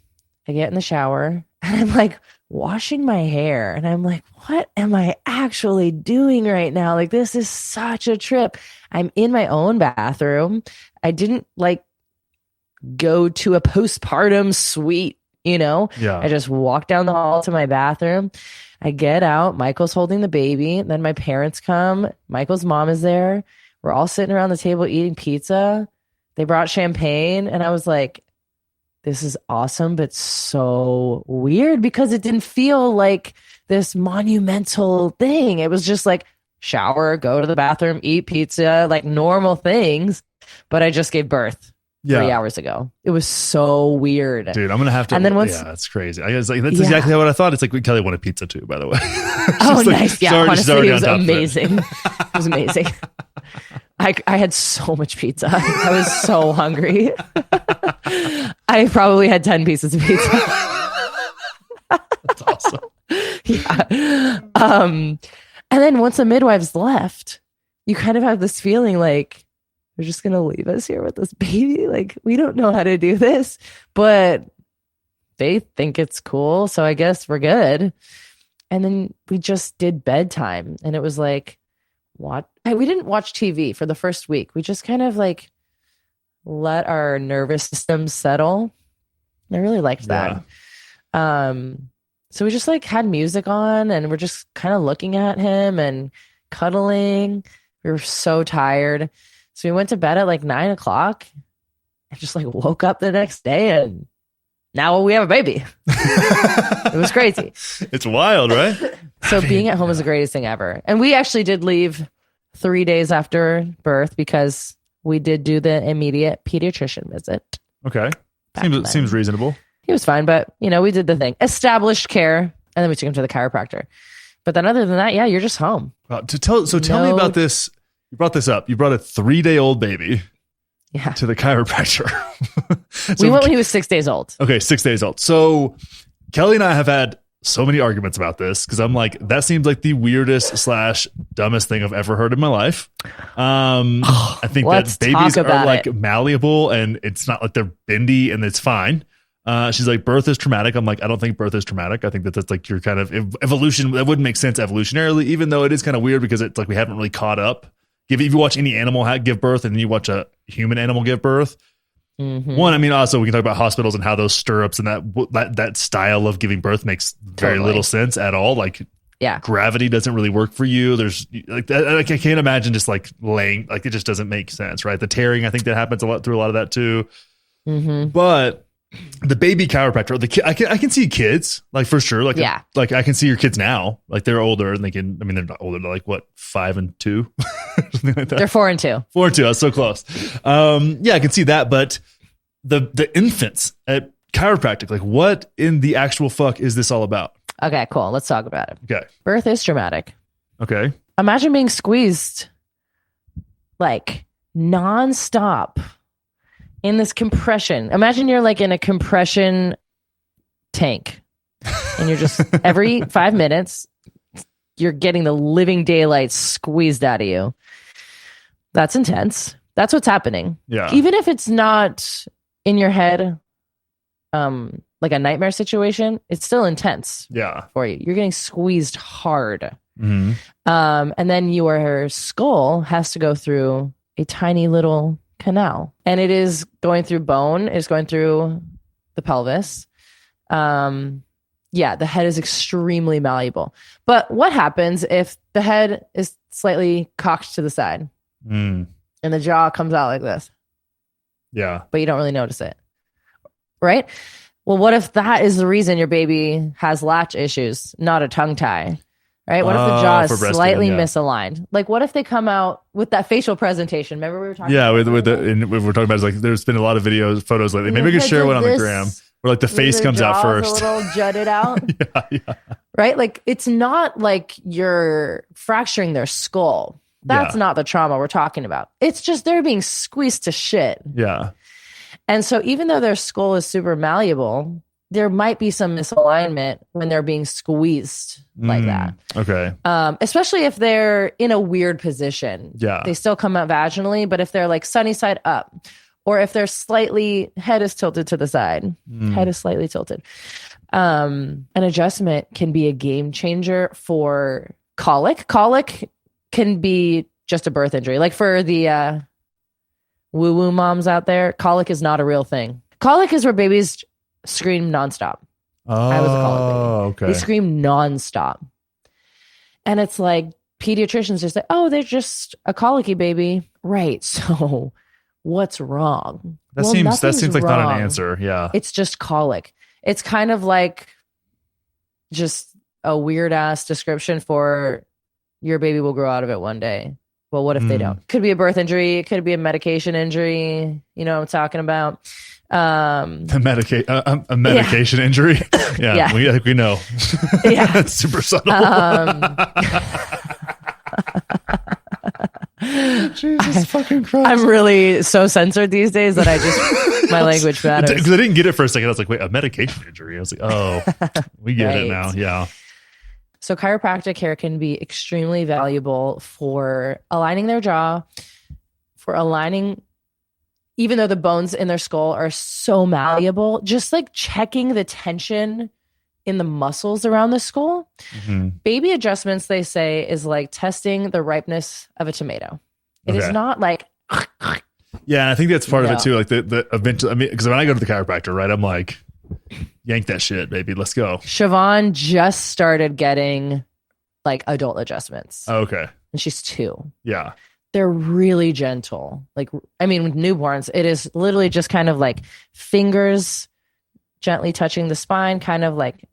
I get in the shower, and I'm like washing my hair. And I'm like, what am I actually doing right now? Like, this is such a trip. I'm in my own bathroom. I didn't like go to a postpartum suite, you know? Yeah. I just walked down the hall to my bathroom. I get out. Michael's holding the baby. Then my parents come. Michael's mom is there. We're all sitting around the table eating pizza. They brought champagne. And I was like, this is awesome, but so weird because it didn't feel like this monumental thing. It was just like shower, go to the bathroom, eat pizza, like normal things. But I just gave birth 3 hours ago. It was so weird. Dude, I'm going to have to. And then once, yeah, that's crazy. I guess like, that's exactly what I thought. It's like Kelly wanted pizza too, by the way. Oh, like, nice. Yeah, honestly, it was amazing. It was amazing. I had so much pizza. I was so hungry. I probably had 10 pieces of pizza. That's awesome. Yeah. And then once the midwives left, you kind of have this feeling like they're just going to leave us here with this baby. Like, we don't know how to do this, but they think it's cool. So I guess we're good. And then we just did bedtime, and it was like, what? We didn't watch TV for the first week. We just kind of like let our nervous system settle. I really liked that. So we just like had music on, and we're just kind of looking at him and cuddling. We were so tired. So we went to bed at like 9 o'clock and just like woke up the next day, and now we have a baby. It was crazy. It's wild, right? So being at home is the greatest thing ever. And we actually did leave 3 days after birth because we did do the immediate pediatrician visit. Okay. Seems reasonable. He was fine, but you know, we did the thing. Established care, and then we took him to the chiropractor. But then other than that, yeah, you're just home. Tell me about this. You brought this up. You brought a 3-day-old baby to the chiropractor. We went when he was 6 days old. Okay, 6 days old. So Kelly and I have had so many arguments about this because I'm like, that seems like the weirdest / dumbest thing I've ever heard in my life. I think that babies are like malleable, and it's not like they're bendy, and it's fine. She's like, birth is traumatic. I'm like, I don't think birth is traumatic. I think that's like your kind of evolution. That wouldn't make sense evolutionarily, even though it is kind of weird because it's like we haven't really caught up. If you watch any animal give birth and then you watch a human animal give birth, one, I mean, also we can talk about hospitals and how those stirrups and that style of giving birth makes very little sense at all. Like, gravity doesn't really work for you. There's like I can't imagine just like laying, like it just doesn't make sense, right? The tearing, I think that happens through a lot of that too. But the baby chiropractor, I can see kids, like for sure, like like I can see your kids now, like they're older and they can. I mean, they're not older; they're like what, 5 and 2, something like that. They're 4 and 2. 4 and 2. That's so close. I can see that, but the infants at chiropractic, like what in the actual fuck is this all about? Okay, cool. Let's talk about it. Okay, birth is traumatic. Okay, imagine being squeezed like nonstop. In this compression, imagine you're like in a compression tank and you're just every 5 minutes, you're getting the living daylight squeezed out of you. That's intense. That's what's happening. Yeah. Even if it's not in your head, like a nightmare situation, it's still intense. Yeah. For you. You're getting squeezed hard. And then your skull has to go through a tiny little canal, and it is going through bone, it's going through the pelvis. The head is extremely malleable. But what happens if the head is slightly cocked to the side and the jaw comes out like this? Yeah. But you don't really notice it, right? Well, what if that is the reason your baby has latch issues, not a tongue tie? right? What if the jaw for is breastfeeding, slightly yeah. misaligned? Like, what if they come out with that facial presentation? Remember we were talking Yeah, about and what we're talking about is like there's been a lot of photos lately. Maybe we Their could share heads one like on the this, gram where like the face their comes out jaw's first. a little jutted out. Yeah. Right? Like, it's not like you're fracturing their skull. That's Yeah. not the trauma we're talking about. It's just they're being squeezed to shit. Yeah. And so even though their skull is super malleable, there might be some misalignment when they're being squeezed like that. Okay. Especially if they're in a weird position. Yeah. They still come out vaginally, but if they're like sunny side up, or if they're head is tilted to the side, head is slightly tilted. An adjustment can be a game changer for colic. Colic can be just a birth injury. Like for the woo-woo moms out there, colic is not a real thing. Colic is where babies scream nonstop. Oh, I was a colic baby. okay. They scream nonstop. And it's like pediatricians just say, oh, they're just a colicky baby. Right. So what's wrong? That seems like not wrong. an answer. Yeah. It's just colic. It's kind of like just a weird ass description for your baby will grow out of it one day. Well, what if they don't? Could be a birth injury. It could be a medication injury. You know what I'm talking about? A medication injury. Yeah. I think we know. Yeah. It's super subtle. Jesus fucking Christ. I'm really so censored these days that I just, my language matters. Because I didn't get it for a second. I was like, wait, a medication injury? I was like, oh, we get it now. Yeah. So chiropractic care can be extremely valuable for aligning their jaw, for aligning, even though the bones in their skull are so malleable, just like checking the tension in the muscles around the skull. Baby adjustments, they say, is like testing the ripeness of a tomato. It is not like... Yeah, I think that's part of it too. Like the eventual, I mean, because when I go to the chiropractor, right, I'm like, yank that shit, baby. Let's go. Siobhan just started getting like adult adjustments. Oh, okay. And she's 2. Yeah. They're really gentle. Like, I mean, with newborns, it is literally just kind of like fingers gently touching the spine, kind of like,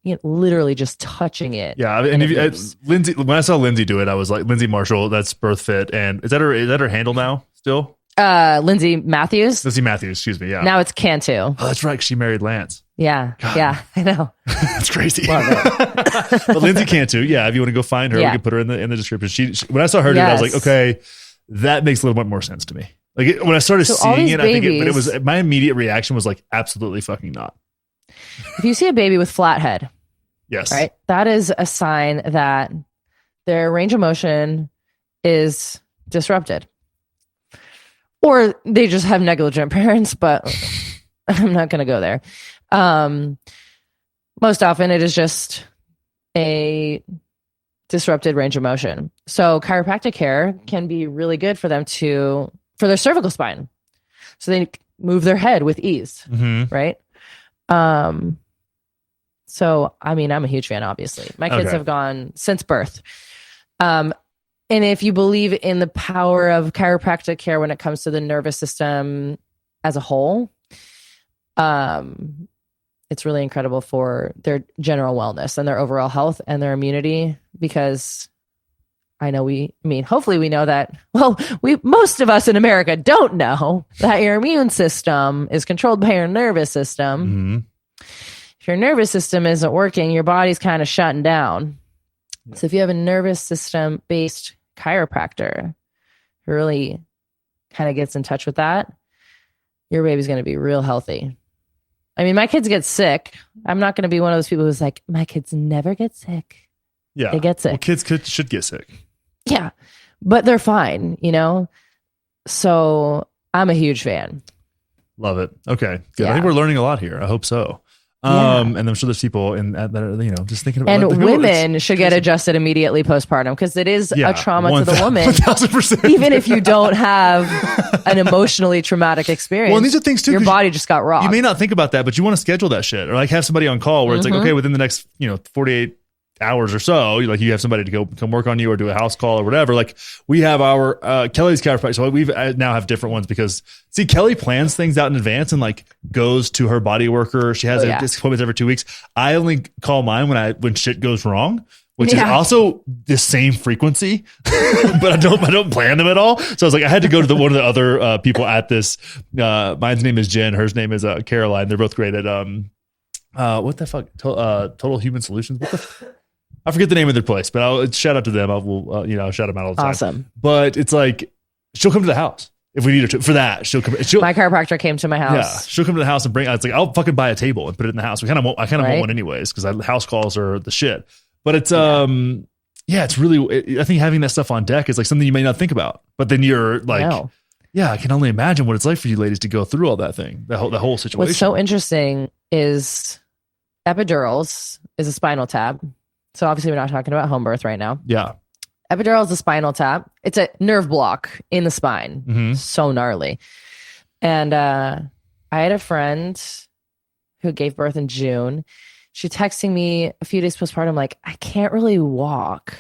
you know, literally just touching it. Yeah. And Lindsay, when I saw Lindsay do it, I was like, Lindsay Marshall, that's Birth Fit. And is that her handle now still? Lindsay Matthews. Lindsay Matthews, excuse me. Yeah. Now it's Cantu. Oh, that's right. 'Cause she married Lance. Yeah. God. Yeah. I know. That's crazy. Love it. But Lindsay Cantu, yeah. If you want to go find her, we can put her in the description. She when I saw her do it, I was like, okay, that makes a little bit more sense to me. Like when I started seeing it, I think but it was my immediate reaction was like, absolutely fucking not. If you see a baby with flat head, yes, right, that is a sign that their range of motion is disrupted. Or they just have negligent parents, but I'm not going to go there. Most often it is just a disrupted range of motion. So chiropractic care can be really good for them for their cervical spine. So they move their head with ease, right? So, I mean, I'm a huge fan, obviously. My kids have gone since birth. And if you believe in the power of chiropractic care when it comes to the nervous system as a whole, it's really incredible for their general wellness and their overall health and their immunity, because hopefully we know that, most of us in America don't know that your immune system is controlled by your nervous system. If your nervous system isn't working, your body's kind of shutting down. So if you have a nervous system based chiropractor who really kind of gets in touch with that, your baby's going to be real healthy. I mean, my kids get sick. I'm not going to be one of those people who's like, my kids never get sick. Yeah. They get sick. Well, kids should get sick. Yeah. But they're fine, you know? So I'm a huge fan. Love it. Okay. Good. Yeah. I think we're learning a lot here. I hope so. And I'm sure there's people that are, just thinking about it. And women should get adjusted immediately postpartum, because it is a trauma to the woman. 1,000%. Even if you don't have an emotionally traumatic experience. Well, and these are things too. Your body just got rocked. You may not think about that, but you want to schedule that shit, or like have somebody on call where it's like, okay, within the next, 48 hours or so, like you have somebody to come work on you or do a house call or whatever. Like we have our Kelly's chiropractor. So we've now have different ones because see, Kelly plans things out in advance and like goes to her body worker. She has disc appointments every 2 weeks. I only call mine when shit goes wrong, which is also the same frequency, but I don't plan them at all. So I was like, I had to go to one of the other people at this. Mine's name is Jen. Hers name is Caroline. They're both great at what the fuck? Total Human Solutions. I forget the name of their place, but I'll shout out to them. I'll shout them out all the time. Awesome. But it's like she'll come to the house if we need her to for that. She'll come. My chiropractor came to my house. Yeah, she'll come to the house and bring. It's like I'll fucking buy a table and put it in the house. I kind of want one anyways because house calls are the shit. But it's it's really. I think having that stuff on deck is like something you may not think about. But then you're like, I can only imagine what it's like for you ladies to go through all that thing, the whole situation. What's so interesting is epidurals is a spinal tap. So obviously we're not talking about home birth right now. Yeah. Epidural is a spinal tap. It's a nerve block in the spine. Mm-hmm. So gnarly. And I had a friend who gave birth in June. She texting me a few days postpartum, like, I can't really walk. And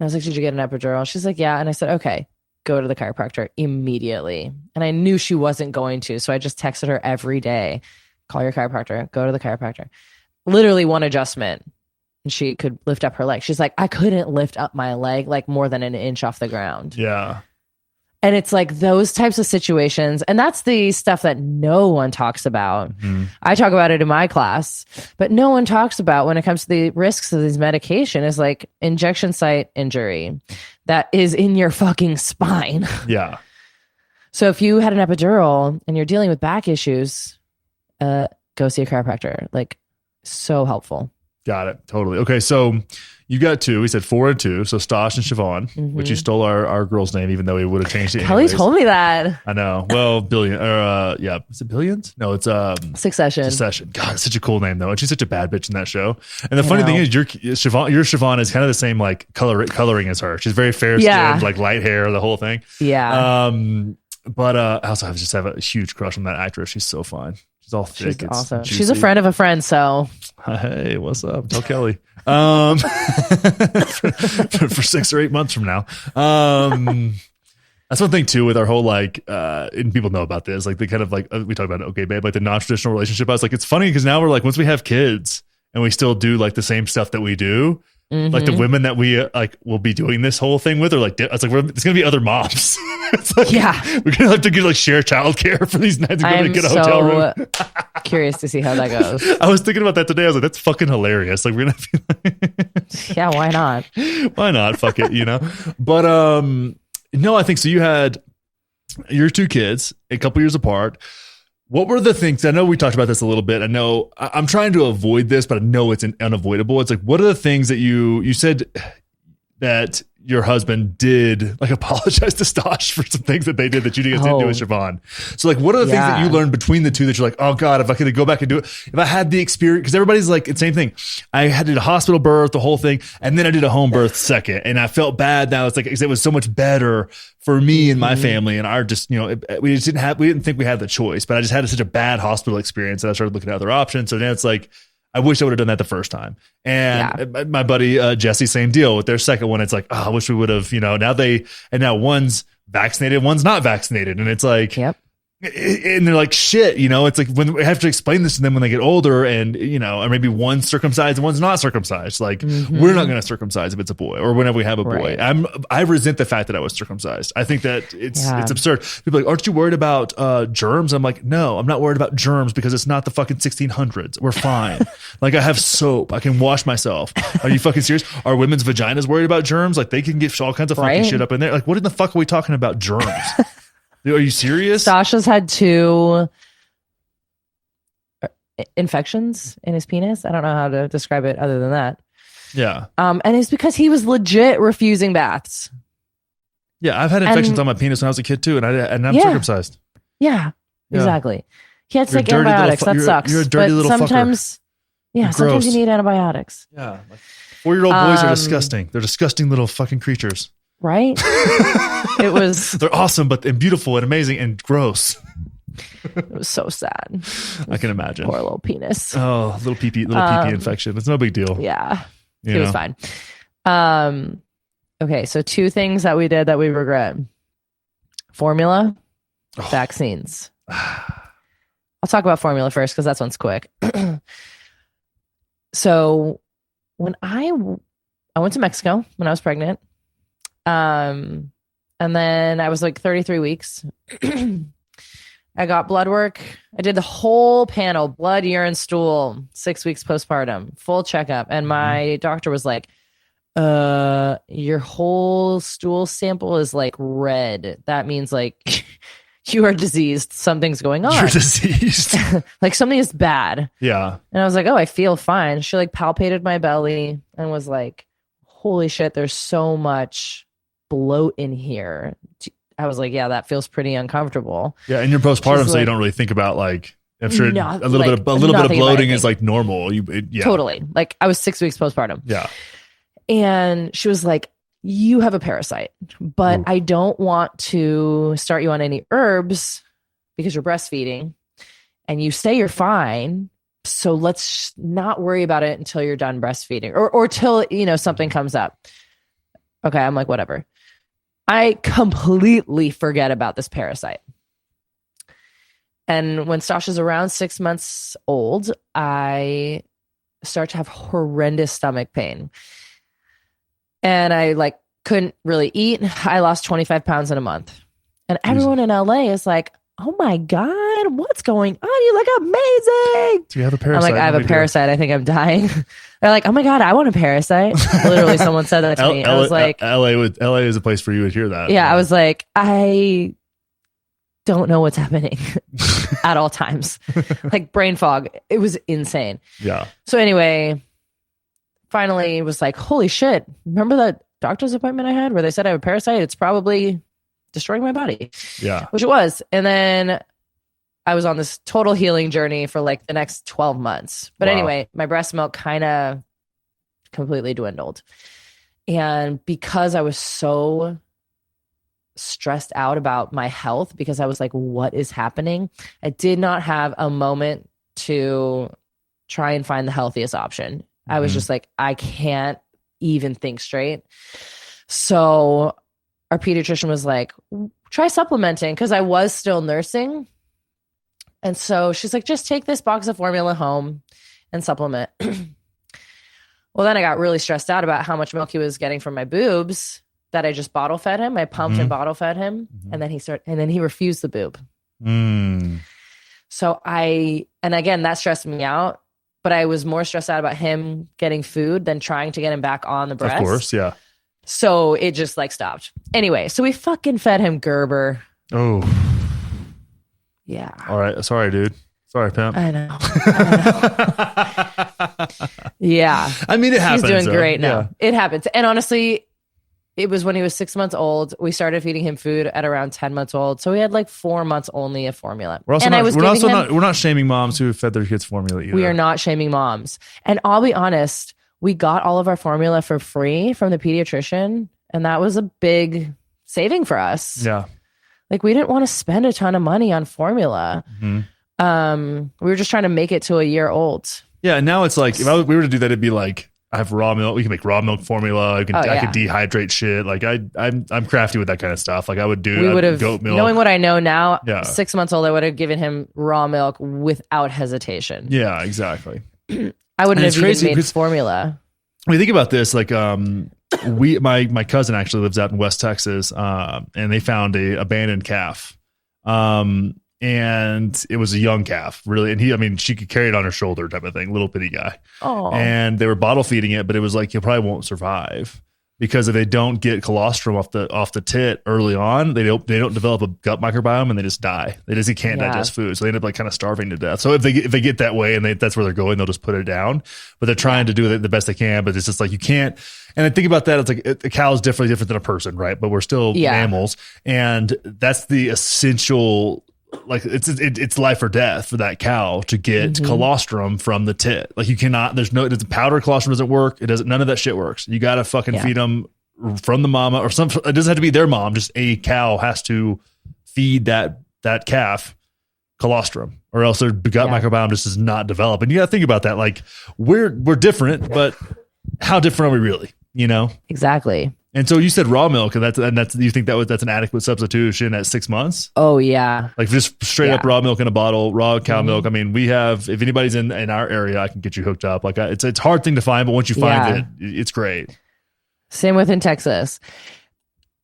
I was like, did you get an epidural? She's like, yeah. And I said, okay, go to the chiropractor immediately. And I knew she wasn't going to. So I just texted her every day, call your chiropractor, go to the chiropractor. Literally one adjustment. And she could lift up her leg. She's like, I couldn't lift up my leg like more than an inch off the ground. Yeah. And it's like those types of situations. And that's the stuff that no one talks about. Mm-hmm. I talk about it in my class, but no one talks about when it comes to the risks of these medication is like injection site injury that is in your fucking spine. Yeah. So if you had an epidural and you're dealing with back issues, go see a chiropractor. Like so helpful. Got it. Totally. Okay. So you got two. We said 4 and 2. So Stosh and Siobhan, which you stole our girl's name, even though we would have changed it. Kelly told me that. I know. Well, is it Billions? No, it's Succession. God, it's such a cool name though. And she's such a bad bitch in that show. And the funny thing is, your Siobhan is kind of the same like coloring as her. She's very fair skinned, like light hair, the whole thing. Yeah. But I also have a huge crush on that actress. She's so fine. She's all thick. She's awesome. She's a friend of a friend, so. Hey, what's up? Tell Kelly. For 6 or 8 months from now. That's one thing too with our whole like, and people know about this, like the kind of like, we talk about, okay, babe, like the non-traditional relationship. I was like, it's funny because now we're like, once we have kids and we still do like the same stuff that we do, like the women that we like will be doing this whole thing with are like, it's like, it's going to be other moms. It's like, we're going to have to get like share childcare for these nights and go to get a hotel room. Curious to see how that goes. I was thinking about that today. I was like, that's fucking hilarious. Like we're going to be like, yeah, why not? Why not? Fuck it, But no, I think so. You had your 2 kids a couple years apart. What were the things? I know we talked about this a little bit. I know I'm trying to avoid this, but I know it's unavoidable. It's like, what are the things that you said that your husband did, like apologize to Stosh for some things that they did that you didn't do with Siobhan. So like, what are the things that you learned between the two that you're like, oh God, if I could go back and do it, if I had the experience, because everybody's like, it's the same thing. I had to do a hospital birth, the whole thing. And then I did a home birth second. And I felt bad now. It's like, it was so much better for me and my family and our just, we didn't think we had the choice, but I just had such a bad hospital experience that I started looking at other options. So now it's like, I wish I would have done that the first time. And my buddy Jesse, same deal with their second one. It's like, oh, I wish we would have, now one's vaccinated, one's not vaccinated. And it's like, and they're like, shit, it's like when we have to explain this to them when they get older and, or maybe one's circumcised and one's not circumcised. Like we're not going to circumcise if it's a boy or whenever we have a boy. I resent the fact that I was circumcised. I think that it's absurd. People are like, aren't you worried about germs? I'm like, no, I'm not worried about germs because it's not the fucking 1600s. We're fine. Like I have soap. I can wash myself. Are you fucking serious? Are women's vaginas worried about germs? Like they can get all kinds of fucking shit up in there. Like what in the fuck are we talking about germs? Are you serious? Sasha's had 2 infections in his penis. I don't know how to describe it other than that. Yeah. And it's because he was legit refusing baths. Yeah, I've had infections on my penis when I was a kid too, and I'm circumcised. Yeah, exactly. He had to take dirty antibiotics. That sucks. You're a dirty little sometimes, fucker. Sometimes you need antibiotics. Yeah. 4-year-old boys are disgusting. They're disgusting little fucking creatures. Right? It was. They're awesome, and beautiful and amazing and gross. It was so sad. I can imagine. Poor little penis. Oh, little pee-pee infection. It's no big deal. Yeah. He was fine. Okay, so 2 things that we did that we regret. Formula, vaccines. I'll talk about formula first because that one's quick. So when I went to Mexico when I was pregnant, and then I was like 33 weeks. I got blood work. I did the whole panel, blood, urine, stool, 6 weeks postpartum, full checkup. And my doctor was like, your whole stool sample is like red. That means like you are diseased. Something's going on. You're diseased. Like something is bad. Yeah. And I was like, oh, I feel fine. She like palpated my belly and was like, holy shit, there's so much bloat in here. I was like, yeah, that feels pretty uncomfortable. Yeah, and you're postpartum, so you don't really think about like, I'm sure a little bit of bloating is like normal. Yeah. Totally. Like I was 6 weeks postpartum. Yeah. And she was like, you have a parasite, but I don't want to start you on any herbs because you're breastfeeding and you say you're fine. So let's not worry about it until you're done breastfeeding or till, something comes up. Okay. I'm like, whatever. I completely forget about this parasite. And when Stasha's around 6 months old, I start to have horrendous stomach pain. And I like couldn't really eat. I lost 25 pounds in a month. And everyone in LA is like, oh my God, what's going on? You look amazing. Do you have a parasite? I'm like, I have a parasite. I think I'm dying. They're like, oh my God, I want a parasite. Literally, someone said that to me. I was like, LA is a place for you to hear that. Yeah, I was like, I don't know what's happening at all times. Like brain fog. It was insane. Yeah. So anyway, finally it was like, holy shit. Remember that doctor's appointment I had where they said I have a parasite? It's probably destroying my body. Yeah. Which it was. And then I was on this total healing journey for like the next 12 months. But anyway, my breast milk kind of completely dwindled. And because I was so stressed out about my health, because I was like, what is happening? I did not have a moment to try and find the healthiest option. I was just like, I can't even think straight. So our pediatrician was like, try supplementing, because I was still nursing. And so she's like, just take this box of formula home and supplement. Well, then I got really stressed out about how much milk he was getting from my boobs that I just bottle fed him. I pumped and bottle fed him. And then he refused the boob. So and again, that stressed me out, but I was more stressed out about him getting food than trying to get him back on the breast. Of course. Yeah. So it just like stopped. Anyway, so we fucking fed him Gerber. Oh. Yeah. All right. Sorry, dude. Sorry, pimp. I know. Yeah. I mean, it happens. He's doing great now. Yeah. It happens. And honestly, it was when he was 6 months old. We started feeding him food at around 10 months old. So we had like 4 months only of formula. We're not shaming moms who fed their kids formula either. We are not shaming moms. And I'll be honest, we got all of our formula for free from the pediatrician. And that was a big saving for us. Yeah. Like we didn't want to spend a ton of money on formula. We were just trying to make it to a year old. Yeah. And now it's like, if we were to do that, it'd be like, I have raw milk. We can make raw milk formula. I could dehydrate shit. Like I'm crafty with that kind of stuff. Like I would do. We would have, goat milk. Knowing what I know now, Yeah. 6 months old, I would have given him raw milk without hesitation. Yeah, exactly. I wouldn't have even made formula. When you think about this, like my cousin actually lives out in West Texas, and they found a abandoned calf. And it was a young calf, really. And she could carry it on her shoulder type of thing, little bitty guy. Oh. And they were bottle feeding it, but it was like, you probably won't survive because if they don't get colostrum off the tit early on, they don't develop a gut microbiome and they just die. They can't digest food. So they end up like kind of starving to death. So if they get that way and that's where they're going, they'll just put it down, but they're trying to do the best they can, but it's just like, you can't. And I think about that. It's like a cow is definitely different than a person, right? But we're still mammals. And that's the essential, like it's life or death for that cow to get colostrum from the tit. Like you cannot, the powder colostrum doesn't work. None of that shit works. You got to fucking feed them from the mama or some, it doesn't have to be their mom. Just a cow has to feed that calf colostrum or else their gut microbiome just does not develop. And you got to think about that. Like we're different, but how different are we really? Exactly. And so you said raw milk, and that's you think that's an adequate substitution at 6 months? Oh yeah. Like just straight up raw milk in a bottle, raw cow milk. I mean, we have, if anybody's in our area, I can get you hooked up. Like it's a hard thing to find, but once you find it, it's great. Same with in Texas.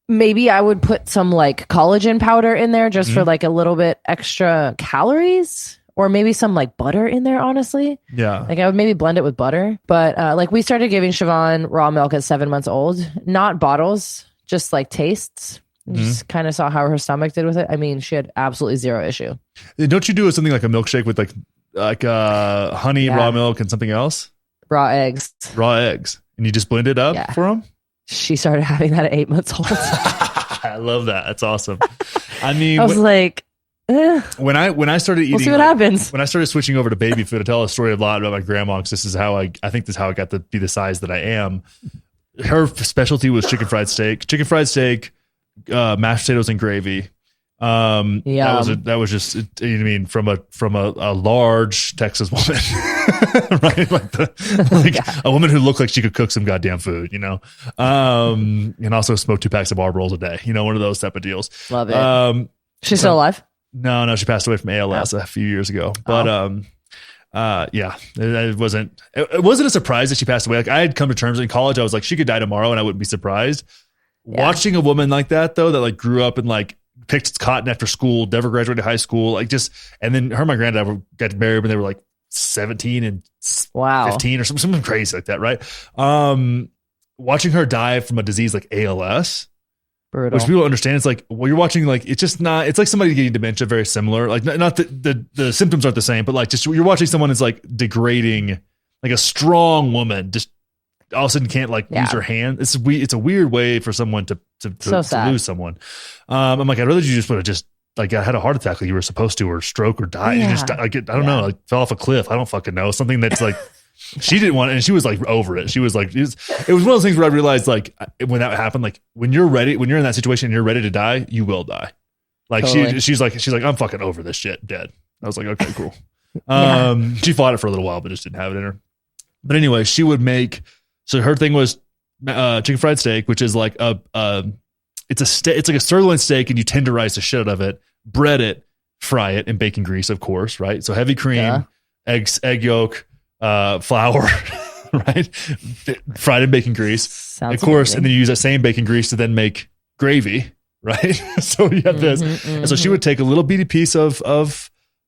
Maybe I would put some like collagen powder in there just for like a little bit extra calories, or maybe some like butter in there, honestly. Yeah. Like I would maybe blend it with butter. But like we started giving Siobhan raw milk at 7 months old, not bottles, just like tastes. Just kind of saw how her stomach did with it. I mean, she had absolutely zero issue. Don't you do something like a milkshake with like honey, raw milk, and something else? Raw eggs. Raw eggs. And you just blend it up for them? She started having that at 8 months old. I love that. That's awesome. I mean, I was like, when I started eating, we'll see what happens. When I started switching over to baby food, I tell a story a lot about my grandma, because this is how I think this is how I got to be the size that I am. Her specialty was chicken fried steak, mashed potatoes and gravy. That was just, you know what I mean, from a large Texas woman, right? Like a woman who looked like she could cook some goddamn food, and also smoke 2 packs of barb rolls a day, one of those type of deals. Love it. She's still alive? No, she passed away from ALS a few years ago. But it wasn't a surprise that she passed away. Like I had come to terms in college, I was like, she could die tomorrow and I wouldn't be surprised. Watching a woman like that though, that like grew up and like picked cotton after school, never graduated high school, and then her and my granddad got married when they were like 17 and 15 or something crazy like that, right? Watching her die from a disease like ALS, brutal. Which people don't understand. It's like, well, you're watching, like, it's just not, it's like somebody getting dementia, very similar. Like, not that the symptoms aren't the same, but like, just you're watching someone that's like degrading, like a strong woman, just all of a sudden can't like use her hand. It's a weird way for someone to lose someone. I'm like, I'd rather you just would have just like had a heart attack like you were supposed to, or stroke, or die. You just like, I don't know, like fell off a cliff. I don't fucking know. Something that's like, she didn't want it, and she was like over it. She was like, it was one of those things where I realized, like, when that happened, like when you're in that situation and you're ready to die, you will die. Like totally. she's like, I'm fucking over this shit, dead. I was like, okay, cool. She fought it for a little while, but just didn't have it in her. But anyway, she would make, so her thing was chicken fried steak, which is like it's like a sirloin steak, and you tenderize the shit out of it, bread it, fry it in bacon grease, of course, right? So heavy cream, egg yolk, flour, right? Fried in bacon grease, sounds of course, amazing. And then you use that same bacon grease to then make gravy, right? So you have this, and so she would take a little bitty piece of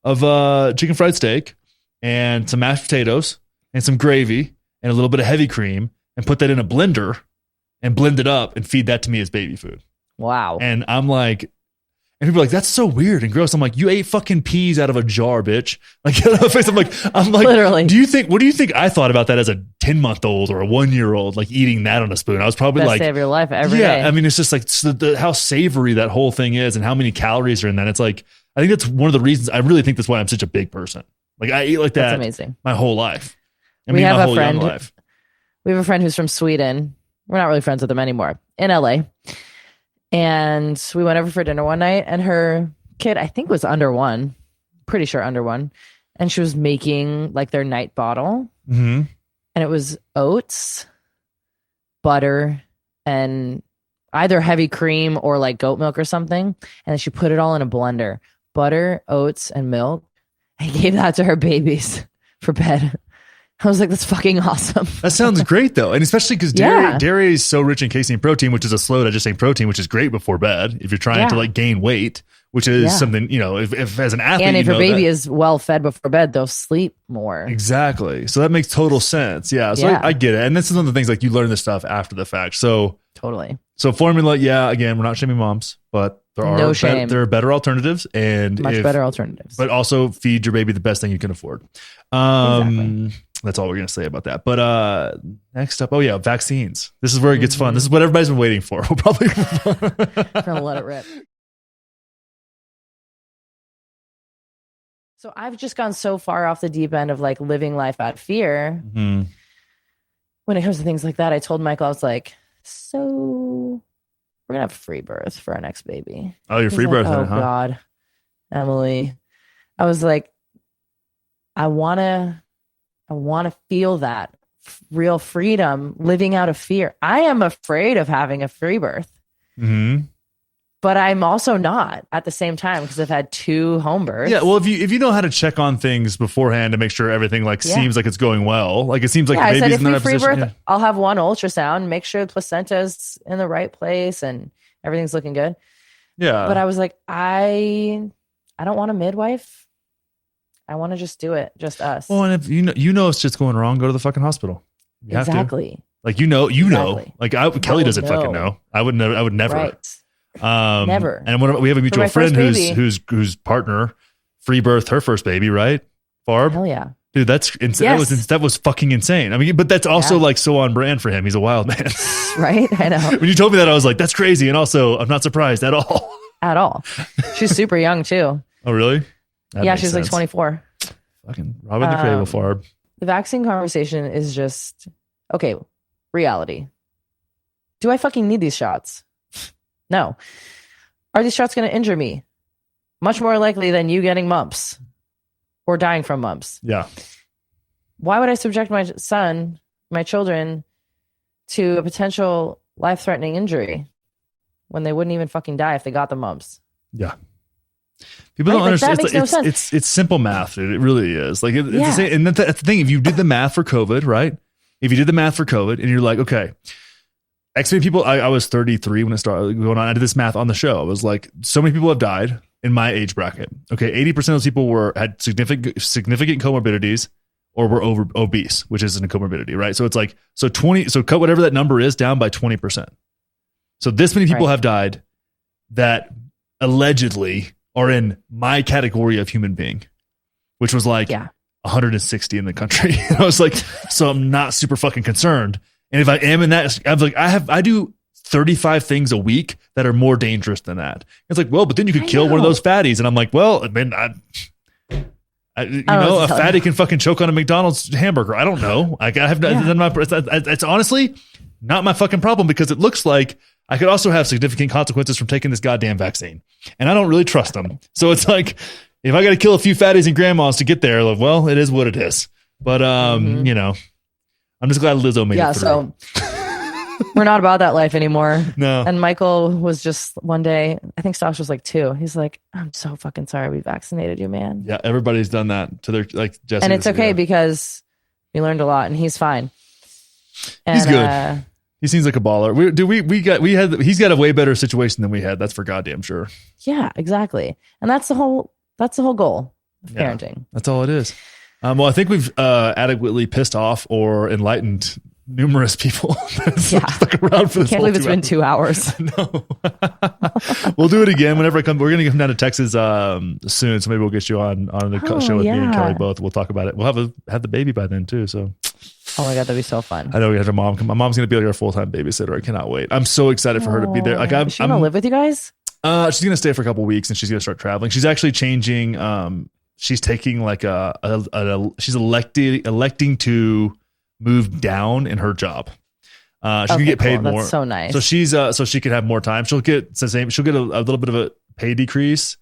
chicken fried steak and some mashed potatoes and some gravy and a little bit of heavy cream, and put that in a blender and blend it up and feed that to me as baby food. Wow. And I'm like, and people are like, that's so weird and gross. I'm like, you ate fucking peas out of a jar, bitch. Like, I'm like, literally. What do you think I thought about that as a 10-month-old or a 1-year-old, like eating that on a spoon? I was probably best like, day of your life every day. I mean, it's just like how savory that whole thing is and how many calories are in that. It's like, I think that's one of the reasons, I really think that's why I'm such a big person. Like I eat like that. That's amazing. My whole life. We have a friend who's from Sweden. We're not really friends with him anymore, in LA. And we went over for dinner one night, and her kid, I think, was under 1, pretty sure under 1. And she was making like their night bottle. Mm-hmm. And it was oats, butter, and either heavy cream or like goat milk or something. And then she put it all in a blender, butter, oats, and milk. I gave that to her babies for bed. I was like, that's fucking awesome. That sounds great, though. And especially because dairy is so rich in casein protein, which is a slow digesting protein, which is great before bed if you're trying to like gain weight, which is something, if as an athlete. And if your baby is well fed before bed, they'll sleep more. Exactly. So that makes total sense. Yeah. So I get it. And this is one of the things, like, you learn this stuff after the fact. So totally. So formula, again, we're not shaming moms, but there are better alternatives, and much better alternatives. But also feed your baby the best thing you can afford. Exactly. That's all we're going to say about that. But next up, vaccines. This is where it gets fun. This is what everybody's been waiting for. We'll probably gonna let it rip. So I've just gone so far off the deep end of like living life out of fear. Mm-hmm. When it comes to things like that, I told Michael, I was like, so we're going to have free birth for our next baby. Oh, you're free birth. Oh, God, Emily. I was like, I want to feel that real freedom living out of fear. I am afraid of having a free birth, but I'm also not at the same time because I've had 2 home births. Yeah, well, if you know how to check on things beforehand to make sure everything seems like it's going well, like it seems like the baby's in the right free position. Birth, I'll have 1 ultrasound, make sure the placenta's in the right place and everything's looking good. Yeah, but I was like, I don't want a midwife. I want to just do it, just us. Well, and if you know it's just going wrong, go to the fucking hospital. You exactly. Have to. Like know. Like Kelly doesn't fucking know. I would never. Right. Never. And we have a mutual friend whose partner free birthed her first baby, right? Barb. Hell yeah. Dude, that's insane. Yes. That was fucking insane. I mean, but that's also like so on brand for him. He's a wild man. Right? I know. When you told me that, I was like, that's crazy. And also, I'm not surprised at all. At all. She's super young too. Oh, really? Yeah, she's like 24. Fucking Robin the Cradle, Barb. The vaccine conversation is just, okay, reality. Do I fucking need these shots? No. Are these shots going to injure me? Much more likely than you getting mumps or dying from mumps. Yeah. Why would I subject my children to a potential life-threatening injury when they wouldn't even fucking die if they got the mumps? Yeah. People don't understand. That makes no sense. It's simple math. It really is. Like it's the same, and that's the thing. If you did the math for COVID, right? If you did the math for COVID, and you're like, okay, X many people. I was 33 when it started going on. I did this math on the show. I was like, so many people have died in my age bracket. Okay, 80% of those people had significant comorbidities or were obese, which isn't a comorbidity, right? So it's like cut whatever that number is down by 20%. So this many people have died that allegedly are in my category of human being, which was like 160 in the country. And I was like, so I'm not super fucking concerned. And if I am in that, I was like, I do 35 things a week that are more dangerous than that. It's like, well, but then you could kill one of those fatties. And I'm like, well, I mean, a fatty can fucking choke on a McDonald's hamburger. I don't know. It's honestly not my fucking problem because it looks like I could also have significant consequences from taking this goddamn vaccine. And I don't really trust them. So it's like, if I got to kill a few fatties and grandmas to get there, like, well, it is what it is. But, you know, I'm just glad Lizzo made it through. So we're not about that life anymore. No. And Michael was just one day, I think Stosh was like 2. He's like, I'm so fucking sorry we vaccinated you, man. Yeah, everybody's done that to their, like, Jesse. And it's okay because we learned a lot and he's fine. And, he's good. He seems like a baller. He's got a way better situation than we had. That's for goddamn sure. Yeah, exactly. And that's the whole goal of parenting. That's all it is. Well, I think we've adequately pissed off or enlightened numerous people. Stuck around for this. Can't believe it's been 2 hours. No. We'll do it again whenever I come. We're going to come down to Texas soon, so maybe we'll get you on the show with me and Kelly both. We'll talk about it. We'll have the baby by then too. So. Oh my god, that'd be so fun. I know we have a mom. My mom's going to be like our full-time babysitter. I cannot wait. I'm so excited for her to be there. Like, is she going to live with you guys? She's going to stay for a couple of weeks and she's going to start traveling. She's actually changing. She's taking like she's electing to move down in her job. She's gonna get paid more. That's so nice. So she's so she can have more time. She'll get a little bit of a pay decrease.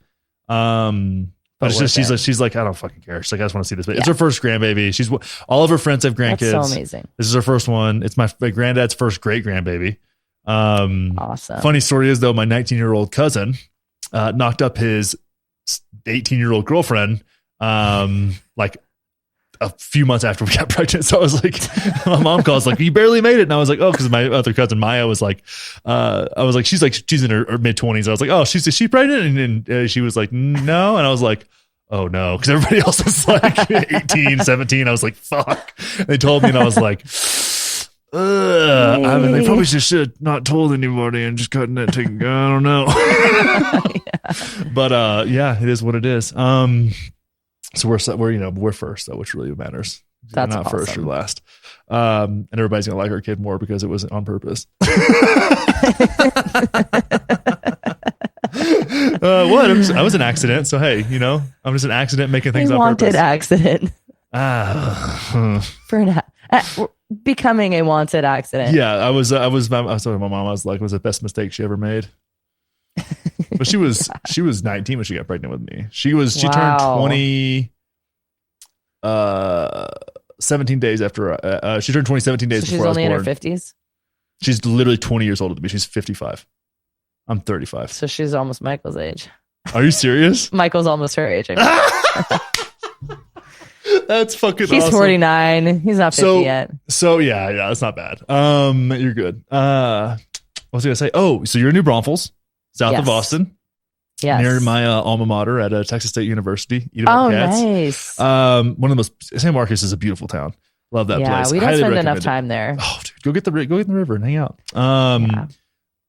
But it's just she's like, I don't fucking care. She's like, I just want to see this. It's her first grandbaby. All of her friends have grandkids. That's so amazing. This is her first one. It's my granddad's first great grandbaby. Awesome. Funny story is though, my 19-year-old cousin knocked up his 18-year-old girlfriend like a few months after we got pregnant. So I was like, my mom calls like, you barely made it. And I was like, oh, because my other cousin Maya was like, she's in her mid-20s. I was like, oh, is she pregnant? And she was like, no. And I was like, oh no, because everybody else was like 18, 17. I was like, fuck. And they told me and I was like, I mean, they probably should have not told anybody and just gotten it taken. I don't know. But it is what it is. So we're first though, which really matters. That's not awesome. First or last. And everybody's gonna like our kid more because it was on purpose. What? I was an accident. So hey, I'm just an accident making things on purpose. Wanted accident. For becoming a wanted accident. Yeah, I was talking to my mom. I was like, it was the best mistake she ever made. But she was 19 when she got pregnant with me. She turned 20. 17 days after she turned 20 17 days So before she's only I in was her born. 50s. She's literally 20 years older than me. She's 55. I'm 35. So she's almost Michael's age. Are you serious? Michael's almost her age. I mean. That's fucking He's awesome. 49. He's not 50 yet. So yeah, that's not bad. You're good. What was I gonna say? Oh, so you're in New Braunfels, south of Austin. Yes. Near my alma mater at Texas State University. Oh, nice. One of the most. San Marcos is a beautiful town. Love that place. Yeah, we don't Highly spend enough recommend it. time there. Oh, dude, go get in the river and hang out.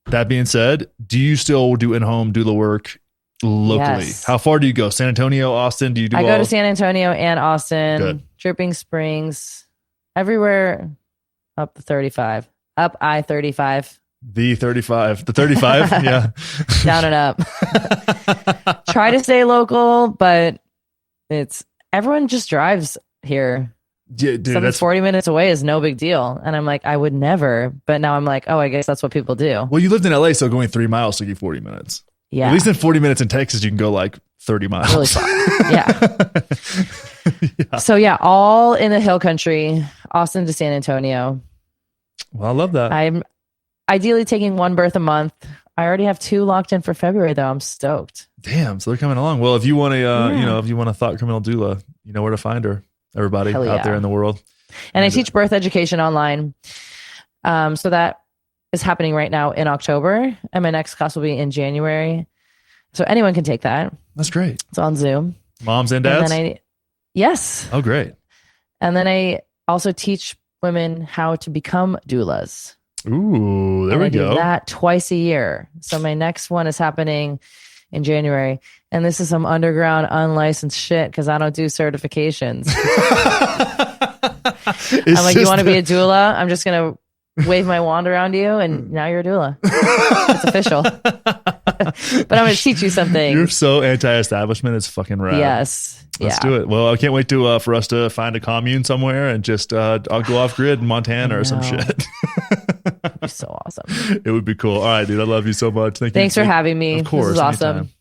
That being said, do you still do in-home doula work locally? Yes. How far do you go? San Antonio, Austin? Do you do? I go to San Antonio and Austin, Good. Dripping Springs, everywhere up the 35, up I-35. The 35, yeah, Down and up. Try to stay local, but everyone just drives here. Yeah, dude, Something that's 40 minutes away is no big deal. And I'm like, I would never. But now I'm like, oh, I guess that's what people do. well. You lived in LA, so going 3 miles took you 40 minutes. Yeah. At least in 40 minutes in Texas, you can go like 30 miles. Really far. Yeah. Yeah. So yeah, all in the hill country, Austin to San Antonio. Well, I love that. I'm ideally taking one birth a month. I already have 2 locked in for February, though. I'm stoked. Damn, so they're coming along. Well, if you want to, if you want a thought criminal doula, you know where to find her. Everybody Hell out yeah. there in the world. And I teach birth education online. So that is happening right now in October. And my next class will be in January. So anyone can take that. That's great. It's on Zoom. Moms and dads? And then yes. Oh, great. And then I also teach women how to become doulas. Ooh, there And we I do go. that twice a year. So my next one is happening in January. And this is some underground unlicensed shit because I don't do certifications. I'm like, you want to be a doula? I'm just going to wave my wand around you and now you're a doula. It's official. But I'm going to teach you something. You're so anti-establishment. It's fucking rad. Yes. Let's do it. Well, I can't wait to for us to find a commune somewhere and just I'll go off grid in Montana or some shit. That'd be so awesome. It would be cool. All right, dude. I love you so much. Thanks for having me. Of course. This is awesome. Anytime.